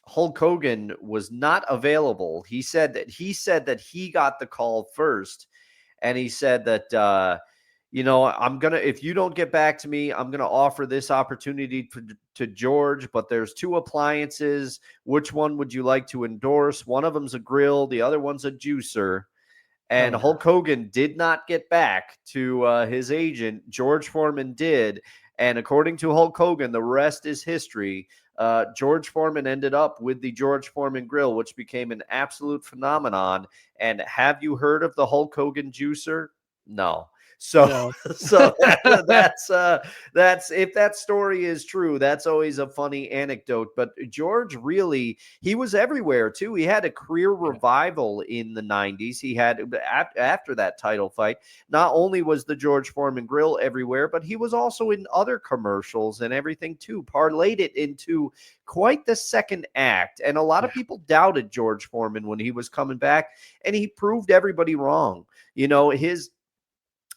Hulk Hogan was not available. He said that he got the call first, and he said that if you don't get back to me, I'm going to offer this opportunity to George, but there's 2 appliances. Which one would you like to endorse? One of them's a grill. The other one's a juicer. And Hulk Hogan did not get back to his agent. George Foreman did. And according to Hulk Hogan, the rest is history. George Foreman ended up with the George Foreman Grill, which became an absolute phenomenon. And have you heard of the Hulk Hogan juicer? No. So that's if that story is true, that's always a funny anecdote. But George really, he was everywhere too. He had a career revival in the 90s. He had after that title fight, not only was the George Foreman Grill everywhere, but he was also in other commercials and everything too. Parlayed it into quite the second act. And a lot of people doubted George Foreman when he was coming back, and he proved everybody wrong.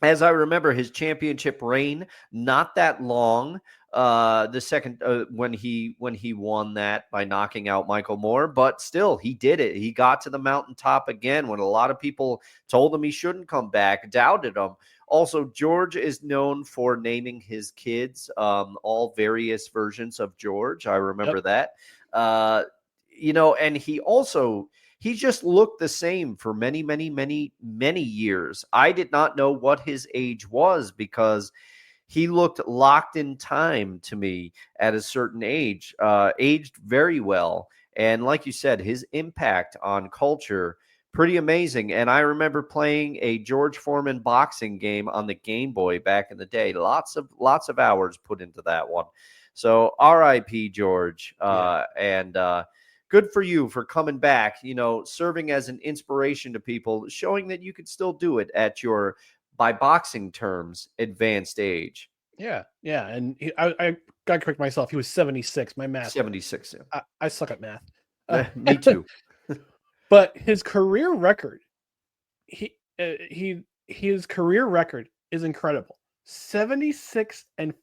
As I remember, his championship reign, not that long. The second when he won that by knocking out Michael Moore, but still he did it. He got to the mountaintop again when a lot of people told him he shouldn't come back, doubted him. Also, George is known for naming his kids all various versions of George. I remember that. And he just looked the same for many, many, many, many years. I did not know what his age was because he looked locked in time to me at a certain age, aged very well. And like you said, his impact on culture, pretty amazing. And I remember playing a George Foreman boxing game on the Game Boy back in the day. Lots of hours put into that one. So R.I.P. George. Good for you for coming back, serving as an inspiration to people, showing that you could still do it at your, by boxing terms, advanced age. Yeah. And I got to correct myself. He was 76. My math. 76. Yeah. I suck at math. Me too. But his career record, his career record is incredible. 76-5.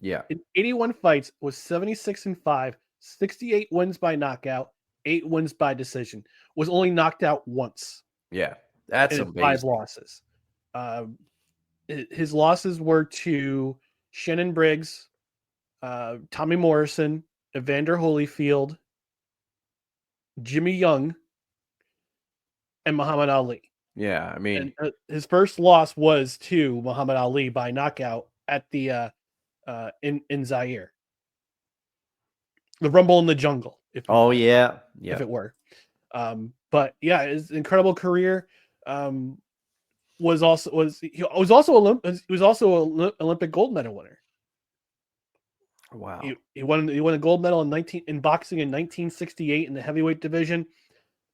Yeah. In 81 fights was 76-5. 68 wins by knockout, 8 wins by decision. Was only knocked out once. Yeah, that's amazing. 5 losses. His losses were to Shannon Briggs, Tommy Morrison, Evander Holyfield, Jimmy Young, and Muhammad Ali. Yeah, I mean, and, his first loss was to Muhammad Ali by knockout at the in Zaire. The Rumble in the Jungle. If it were. But yeah, his incredible career was also an Olympic gold medal winner. Wow. He won a gold medal in boxing in 1968 in the heavyweight division.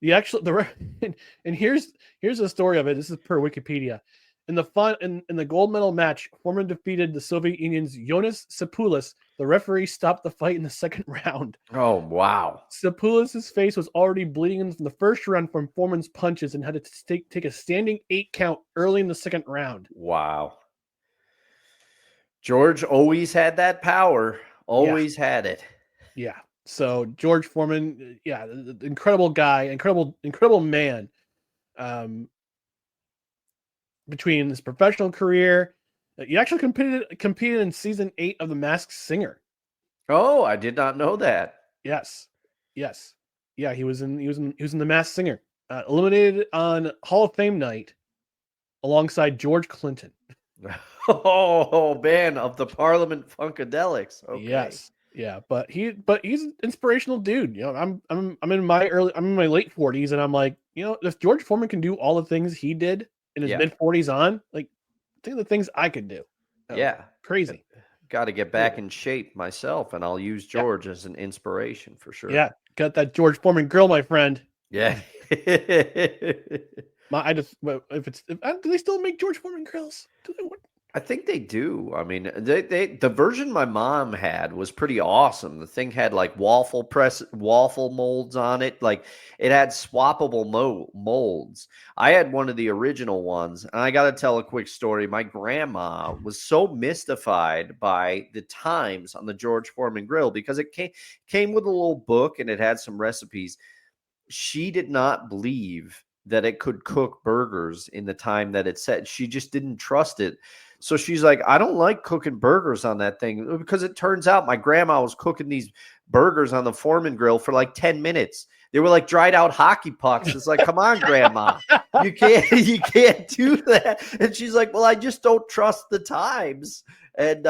And here's the story of it. This is per Wikipedia. In the gold medal match, Foreman defeated the Soviet Union's Jonas Sapoulis. The referee stopped the fight in the second round. Oh, wow. Sapoulis' face was already bleeding from the first round from Foreman's punches and had to take a standing 8 count early in the second round. Wow. George always had that power. Always had it. Yeah. So George Foreman, incredible guy, incredible man. Between his professional career, he actually competed in season 8 of The Masked Singer. Oh, I did not know that. Yes. Yeah, he was in The Masked Singer. Eliminated on Hall of Fame night alongside George Clinton. Oh, man, of the Parliament Funkadelics. Okay. Yes. Yeah, but he's an inspirational dude. I'm in my late 40s, and I'm like, if George Foreman can do all the things he did in his mid 40s on, like, think of the things I could do. Crazy. Got to get back in shape myself, and I'll use George as an inspiration for sure. Yeah, got that George Foreman Grill, my friend. Yeah. Do they still make George Foreman grills? I think they do. I mean, the version my mom had was pretty awesome. The thing had like waffle molds on it. Like, it had swappable molds. I had one of the original ones, and I got to tell a quick story. My grandma was so mystified by the times on the George Foreman Grill because it came with a little book and it had some recipes. She did not believe that it could cook burgers in the time that it said. She just didn't trust it. So she's like, I don't like cooking burgers on that thing, because it turns out my grandma was cooking these burgers on the Foreman Grill for like 10 minutes. They were like dried out hockey pucks. It's like, come on, grandma, you can't do that. And she's like, well, I just don't trust the times. And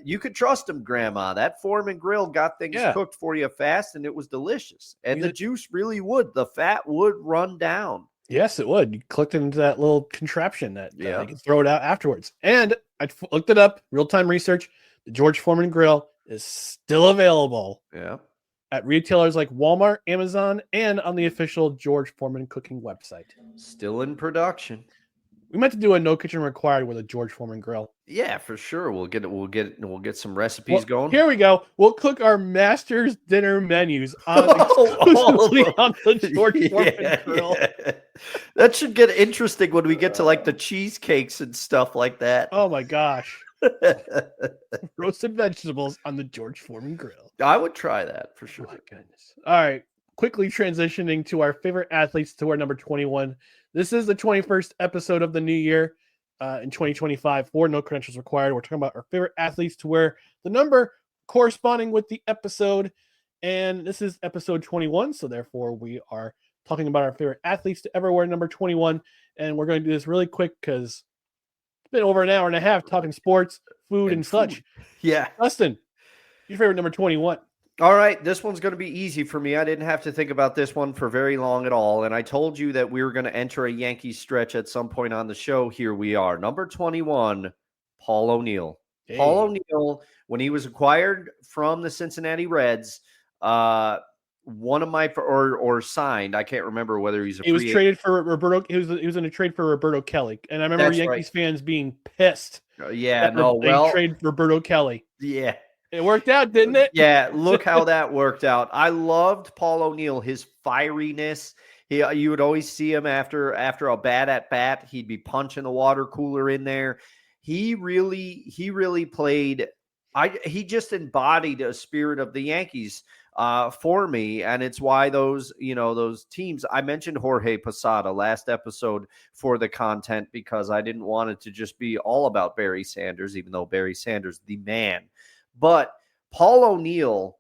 you could trust him, grandma. That Foreman Grill got things cooked for you fast, and it was delicious. And the juice really would. The fat would run down. Yes, it would. You clicked into that little contraption that you can throw it out afterwards. And I looked it up, real-time research. The George Foreman Grill is still available at retailers like Walmart, Amazon, and on the official George Foreman cooking website. Still in production. We meant to do a no kitchen required with a George Foreman Grill. Yeah, for sure. We'll get some recipes going. Here we go. We'll cook our master's dinner menus exclusively on the George Foreman Grill. Yeah. That should get interesting when we get to like the cheesecakes and stuff like that. Oh my gosh. Roasted vegetables on the George Foreman Grill. I would try that for sure. Oh my goodness. All right. Quickly transitioning to our favorite athletes to wear number 21. This is the 21st episode of the new year in 2025 for No Credentials Required. We're talking about our favorite athletes to wear the number corresponding with the episode. And this is episode 21. So therefore, we are talking about our favorite athletes to ever wear number 21. And we're going to do this really quick because it's been over an hour and a half talking sports, food, and such. Yeah. Dustin, your favorite number 21. All right, this one's going to be easy for me. I didn't have to think about this one for very long at all. And I told you that we were going to enter a Yankees stretch at some point on the show. Here we are. Number 21, Paul O'Neill. Hey. Paul O'Neill, when he was acquired from the Cincinnati Reds, one of my or signed, I can't remember whether he was traded for Roberto. He was in a trade for Roberto Kelly. And I remember Yankees fans being pissed. They traded Roberto Kelly. Yeah. It worked out, didn't it? Yeah, look how that worked out. I loved Paul O'Neill, his fieriness. You would always see him after a bad at bat. He'd be punching the water cooler in there. He really played. He just embodied a spirit of the Yankees for me, and it's why those teams. I mentioned Jorge Posada last episode for the content because I didn't want it to just be all about Barry Sanders, even though Barry Sanders, the man. But Paul O'Neill,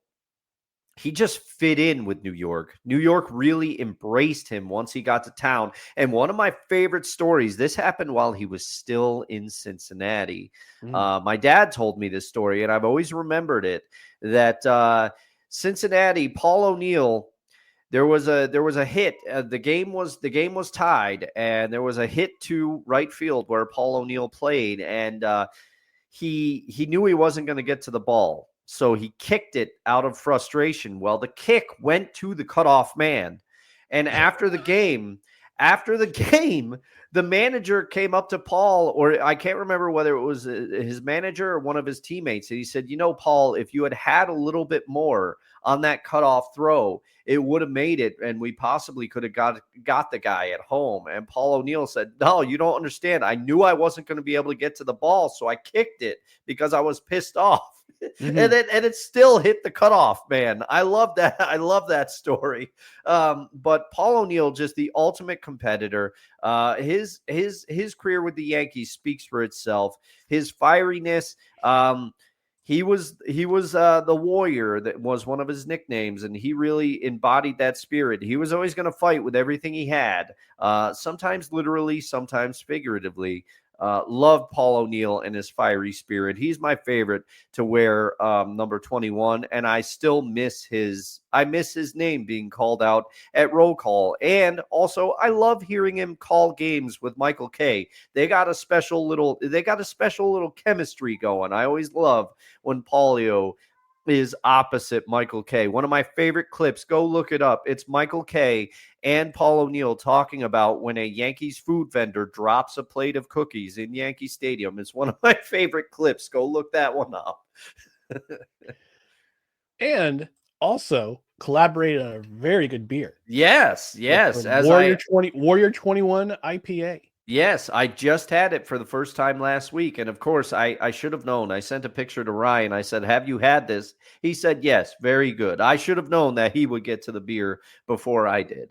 he just fit in with New York. New York really embraced him once he got to town. And one of my favorite stories, this happened while he was still in Cincinnati. My dad told me this story, and I've always remembered it, that Cincinnati, Paul O'Neill, there was a hit. The game was tied, and there was a hit to right field where Paul O'Neill played, and he knew he wasn't going to get to the ball, so he kicked it out of frustration. Well, the kick went to the cutoff man, and after the game, the manager came up to Paul, or I can't remember whether it was his manager or one of his teammates, and he said, Paul, if you had a little bit more on that cutoff throw, it would have made it, and we possibly could have got the guy at home. And Paul O'Neill said, no, you don't understand. I knew I wasn't going to be able to get to the ball, so I kicked it because I was pissed off. Mm-hmm. and it still hit the cutoff, man. I love that. I love that story. But Paul O'Neill, just the ultimate competitor. His career with the Yankees speaks for itself. His fieriness. He was the warrior. That was one of his nicknames, and he really embodied that spirit. He was always going to fight with everything he had, sometimes literally, sometimes figuratively. Love Paul O'Neill and his fiery spirit. He's my favorite to wear number 21, and I still miss his name being called out at roll call. And also, I love hearing him call games with Michael Kay. They got a special little chemistry going. I always love when Paulio is opposite Michael Kay. One of my favorite clips, go look it up. It's Michael Kay and Paul O'Neill talking about when a Yankees food vendor drops a plate of cookies in Yankee Stadium. It's one of my favorite clips. Go look that one up. And also collaborated on a very good beer. Yes. As Warrior 21 IPA. Yes, I just had it for the first time last week. And of course, I should have known. I sent a picture to Ryan. I said, have you had this? He said, yes, very good. I should have known that he would get to the beer before I did.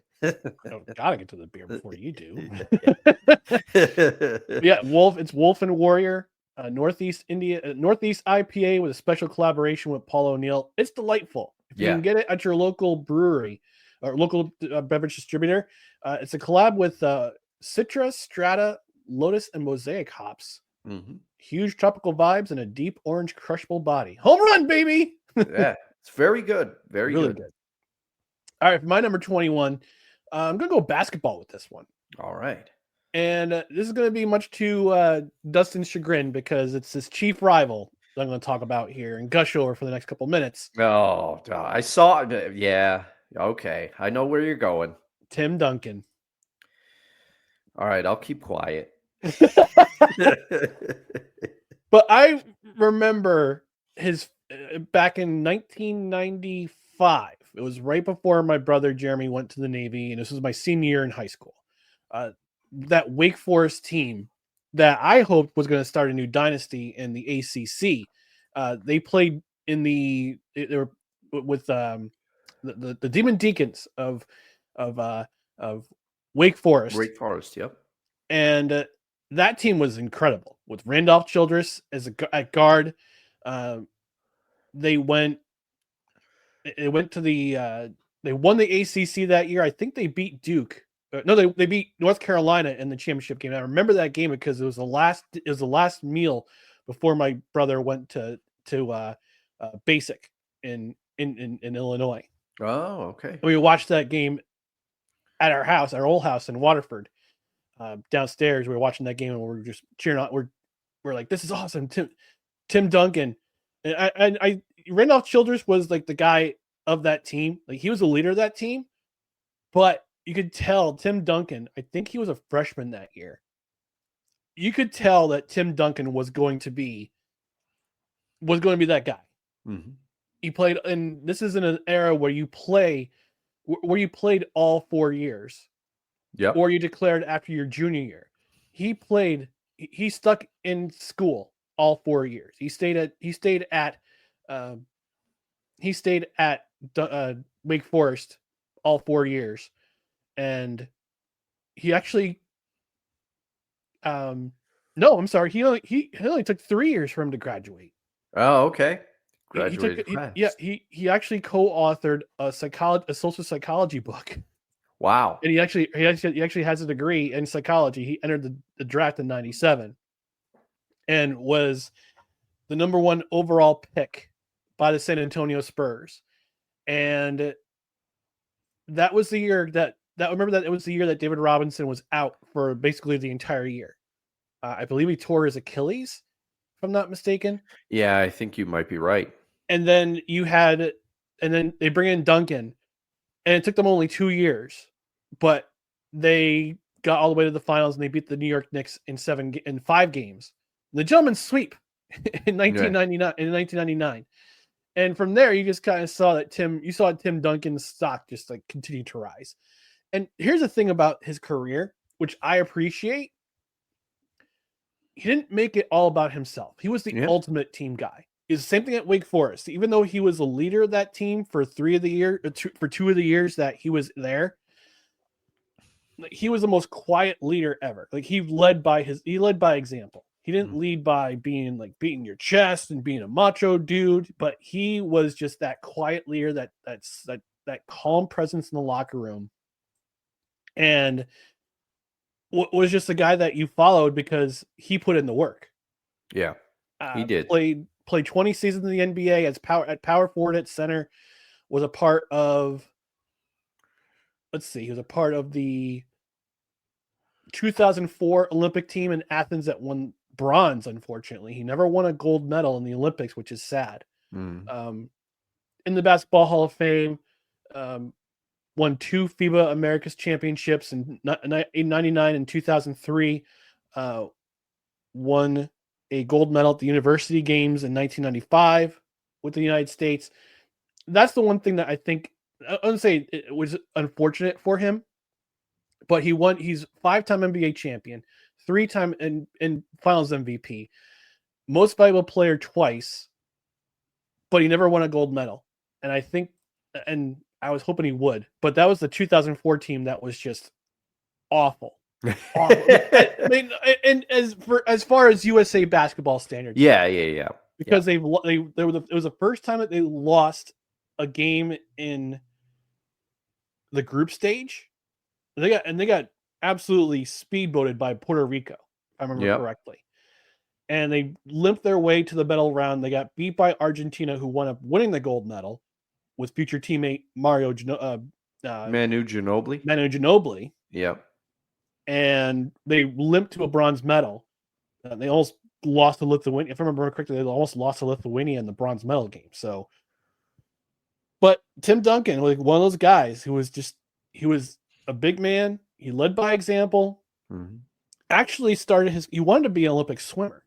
Gotta get to the beer before you do. Yeah, Wolf. It's Wolf and Warrior, Northeast IPA with a special collaboration with Paul O'Neill. It's delightful. If you can get it at your local brewery or local beverage distributor, it's a collab with Citra, Strata, Lotus, and Mosaic hops. Mm-hmm. Huge tropical vibes and a deep orange crushable body. Home run, baby! Yeah, it's very good. Very really good. All right, for my number 21, I'm going to go basketball with this one. All right. And this is going to be much to Dustin's chagrin because it's his chief rival that I'm going to talk about here and gush over for the next couple minutes. Oh, I saw it. Yeah. Okay. I know where you're going. Tim Duncan. All right. I'll keep quiet. But I remember his back in 1995. It was right before my brother Jeremy went to the Navy, and this was my senior year in high school. That Wake Forest team that I hoped was going to start a new dynasty in the ACC. They played in they were with the Demon Deacons of Wake Forest. Wake Forest, yep. And that team was incredible with Randolph Childress at guard. They won the ACC that year. I think they beat Duke. No, they beat North Carolina in the championship game. I remember that game because it was the last meal before my brother went to basic in Illinois. Oh, okay. And we watched that game at our old house in Waterford. Downstairs, we were watching that game and we were just cheering on. We're like, this is awesome, Tim Duncan. And I Randolph Childress was like the guy of that team. Like he was the leader of that team, but you could tell Tim Duncan, I think he was a freshman that year. You could tell that Tim Duncan was going to be that guy. Mm-hmm. He played, and this is in an era where you played all 4 years. Yep. Or you declared after your junior year. He stuck in school all 4 years. He stayed at Wake Forest all 4 years. And he actually no, I'm sorry. He only took 3 years for him to graduate. Oh, okay. He actually co-authored a social psychology book. Wow. And he actually has a degree in psychology. He entered the draft in 97 and was the number 1 overall pick by the San Antonio Spurs. And that was the year that it was the year that David Robinson was out for basically the entire year. I believe he tore his Achilles, if I'm not mistaken. Yeah, I think you might be right. And then they bring in Duncan, and it took them only 2 years, but they got all the way to the finals and they beat the New York Knicks in 5 games. The gentleman's sweep in 1999. And from there, you just kind of saw that Tim Duncan's stock just like continue to rise. And here's the thing about his career, which I appreciate. He didn't make it all about himself. He was the ultimate team guy. It's the same thing at Wake Forest. Even though he was the leader of that team for 2 of the years that he was there, he was the most quiet leader ever. Like he led by example. He didn't lead by being like beating your chest and being a macho dude, but he was just that quiet leader, that calm presence in the locker room. And was just the guy that you followed because he put in the work. Yeah, he did. Played 20 seasons in the NBA at power forward at center. Was a part of. He was a part of the 2004 Olympic team in Athens that won bronze. Unfortunately, he never won a gold medal in the Olympics, which is sad. In the Basketball Hall of Fame. Won 2 FIBA Americas championships in 1999 and 2003. Won a gold medal at the University Games in 1995 with the United States. That's the one thing that I think I wouldn't say it was unfortunate for him, but he's 5-time NBA champion, 3-time in Finals MVP, most valuable player twice, but he never won a gold medal. And I think I was hoping he would, but that was the 2004 team that was just awful. Awful. I mean, and as far as USA basketball standards, Yeah. because it was the first time that they lost a game in the group stage. They got absolutely speedboated by Puerto Rico, if I remember correctly. And they limped their way to the medal round. They got beat by Argentina, who wound up winning the gold medal with future teammate Manu Ginobili. Yep. And they limped to a bronze medal. They almost lost to Lithuania. If I remember correctly, they almost lost to Lithuania in the bronze medal game. So, but Tim Duncan, like one of those guys who was a big man. He led by example. Mm-hmm. Actually he wanted to be an Olympic swimmer.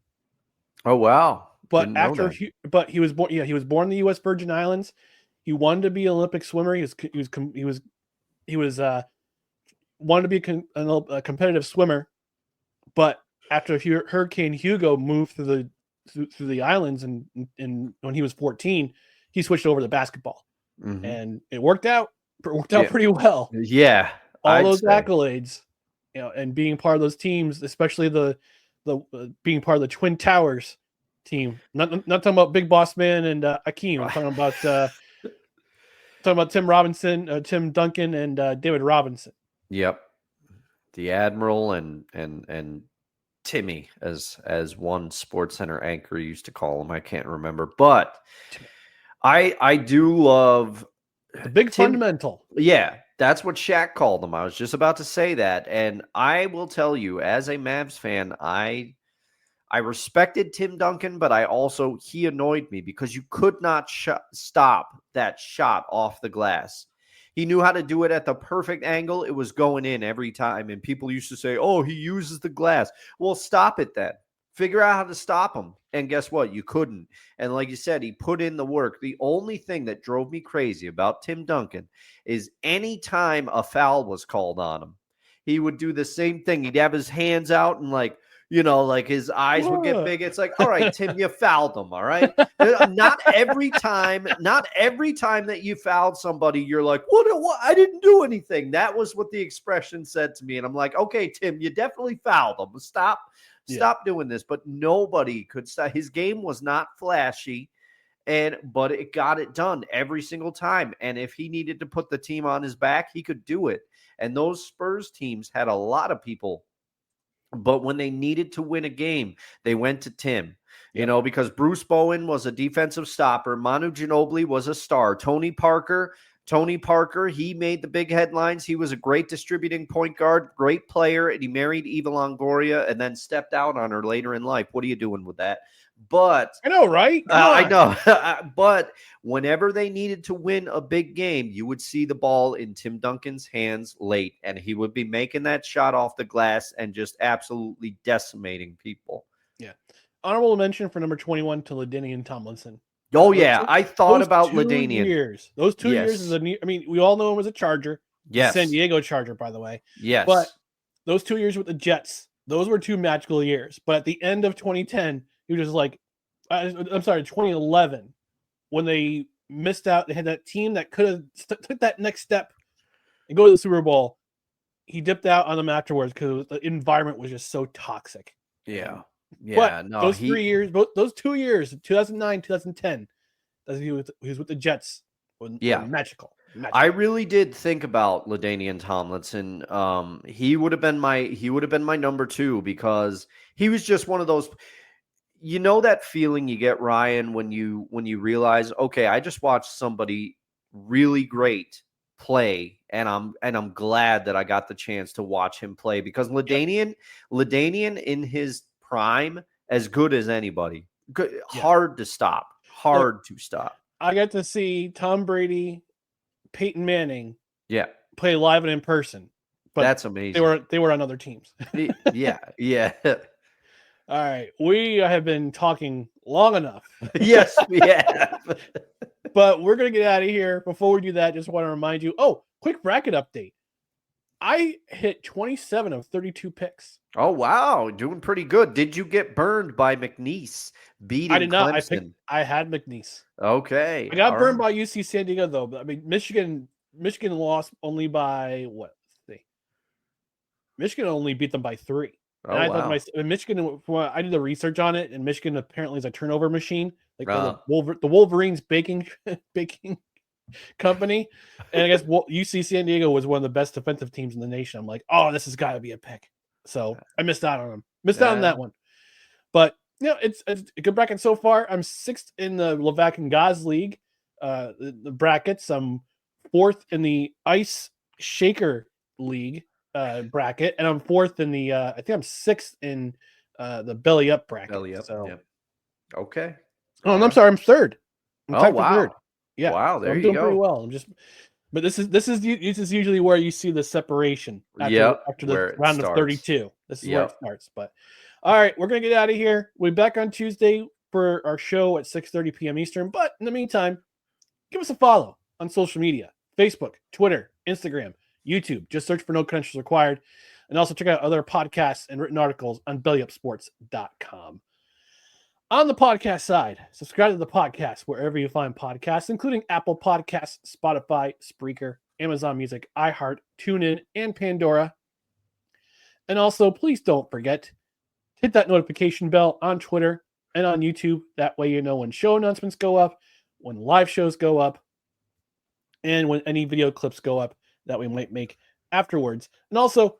Oh, wow. But he was born in the U.S. Virgin Islands. He wanted to be an Olympic swimmer. He wanted to be a competitive swimmer. But after Hurricane Hugo moved through the islands and when he was 14, he switched over to basketball. Mm-hmm. And it worked out pretty well. Yeah. All those accolades, and being part of those teams, especially the being part of the Twin Towers team. Not talking about Big Boss Man and Akeem. I'm talking about Tim Duncan, and David Robinson. Yep. The Admiral and Timmy, as one SportsCenter anchor used to call him. I can't remember, but I do love the big fundamental. Yeah. That's what Shaq called him. I was just about to say that. And I will tell you, as a Mavs fan, I respected Tim Duncan, but he annoyed me because you could not stop that shot off the glass. He knew how to do it at the perfect angle. It was going in every time. And people used to say, oh, he uses the glass. Well, stop it then. Figure out how to stop him. And guess what? You couldn't. And like you said, he put in the work. The only thing that drove me crazy about Tim Duncan is any time a foul was called on him, he would do the same thing. He'd have his hands out and like his eyes would get big. It's like, all right, Tim, you fouled him. All right. Not every time that you fouled somebody, you're like, what? I didn't do anything. That was what the expression said to me. And I'm like, okay, Tim, you definitely fouled him. Stop doing this. But nobody could stop. His game was not flashy, but it got it done every single time. And if he needed to put the team on his back, he could do it. And those Spurs teams had a lot of people. But when they needed to win a game, they went to Tim, because Bruce Bowen was a defensive stopper. Manu Ginobili was a star. Tony Parker, he made the big headlines. He was a great distributing point guard, great player, and he married Eva Longoria and then stepped out on her later in life. What are you doing with that? But I know, right? I know. But whenever they needed to win a big game, you would see the ball in Tim Duncan's hands late, and he would be making that shot off the glass and just absolutely decimating people. Yeah. Honorable mention for number 21 to LaDainian Tomlinson. Oh, yeah. I thought about LaDainian. Those 2 years we all know him as a Charger. Yes. San Diego Charger, by the way. Yes. But those 2 years with the Jets, those were 2 magical years. But at the end of 2010, he was just like, 2011, when they missed out, they had that team that could have took that next step and go to the Super Bowl. He dipped out on them afterwards because the environment was just so toxic. Yeah. But those 3 years, those 2 years, 2009, 2010, he was with the Jets. Were magical. I really did think about LaDainian Tomlinson. He would have been my number 2 because he was just one of those. You know that feeling you get, Ryan, when you realize, okay, I just watched somebody really great play, and I'm glad that I got the chance to watch him play because LaDainian in his prime, as good as anybody, hard to stop. I got to see Tom Brady, Peyton Manning, play live and in person. But that's amazing. They were on other teams. Yeah. All right, we have been talking long enough. Yes, we have. But we're going to get out of here. Before we do that, just want to remind you, quick bracket update. I hit 27 of 32 picks. Oh, wow. Doing pretty good. Did you get burned by McNeese beating I did not. Clemson? I had McNeese. Okay. I got burned by UC San Diego, though. But I mean, Michigan Michigan lost only by what? Let's see. Michigan only beat them by 3. Oh, And I wow. thought Michigan, I did the research on it, and Michigan apparently is a turnover machine, like Uh. the Wolverines baking company. And I guess UC San Diego was one of the best defensive teams in the nation. I'm like, oh, this has got to be a pick. So I missed out on them. Missed out on that one. But it's a good bracket so far. I'm 6th in the Levac and Gaz League, the brackets. I'm 4th in the Ice Shaker League bracket, and I'm 4th in the I think I'm 6th in the Belly Up bracket. Belly Up. So. Yep. Okay. Oh, and I'm sorry, I'm 3rd. I'm Oh, tied for wow. 3rd. Yeah. Wow, there I'm you doing go. pretty well. But this is usually where you see the separation after the round of 32. This is where it starts. But all right, we're gonna get out of here. We'll be back on Tuesday for our show at 6:30 p.m. Eastern. But in the meantime, give us a follow on social media: Facebook, Twitter, Instagram, YouTube. Just search for No Credentials Required, and also check out other podcasts and written articles on bellyupsports.com. On the podcast side, subscribe to the podcast wherever you find podcasts, including Apple Podcasts, Spotify, Spreaker, Amazon Music, iHeart, TuneIn, and Pandora. And also, please don't forget, hit that notification bell on Twitter and on YouTube. That way you know when show announcements go up, when live shows go up, and when any video clips go up that we might make afterwards. And also,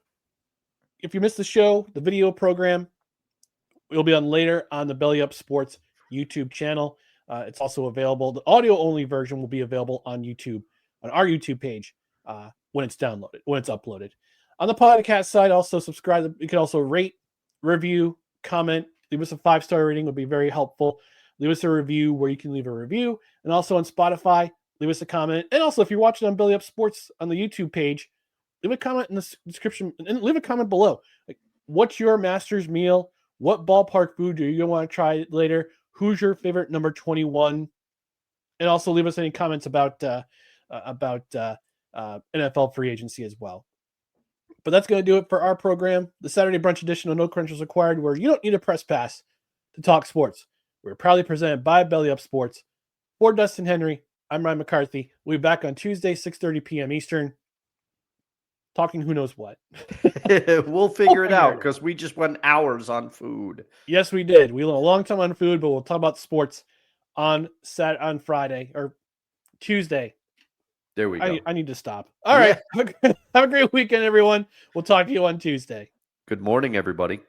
if you missed the show, the video program, it'll be on later on the Belly Up Sports YouTube channel. It's also available. The audio-only version will be available on YouTube, on our YouTube page, when it's uploaded. On the podcast side, also subscribe. You can also rate, review, comment, leave us a 5-star rating would be very helpful. Leave us a review where you can leave a review. And also on Spotify, leave us a comment. And also, if you're watching on Belly Up Sports on the YouTube page, leave a comment in the description and leave a comment below. Like, what's your master's meal? What ballpark food do you want to try later? Who's your favorite number 21? And also leave us any comments about NFL free agency as well. But that's going to do it for our program, the Saturday Brunch edition of No Credentials Required, where you don't need a press pass to talk sports. We're proudly presented by Belly Up Sports. For Dustin Henry, I'm Ryan McCarthy. We'll be back on Tuesday, 6:30 p.m. Eastern. Talking who knows what. We'll figure it out because we just went hours on food. Yes, we did. We went a long time on food, but we'll talk about sports on Friday or Tuesday. There we go. I need to stop. All right. Have a great weekend, everyone. We'll talk to you on Tuesday. Good morning, everybody.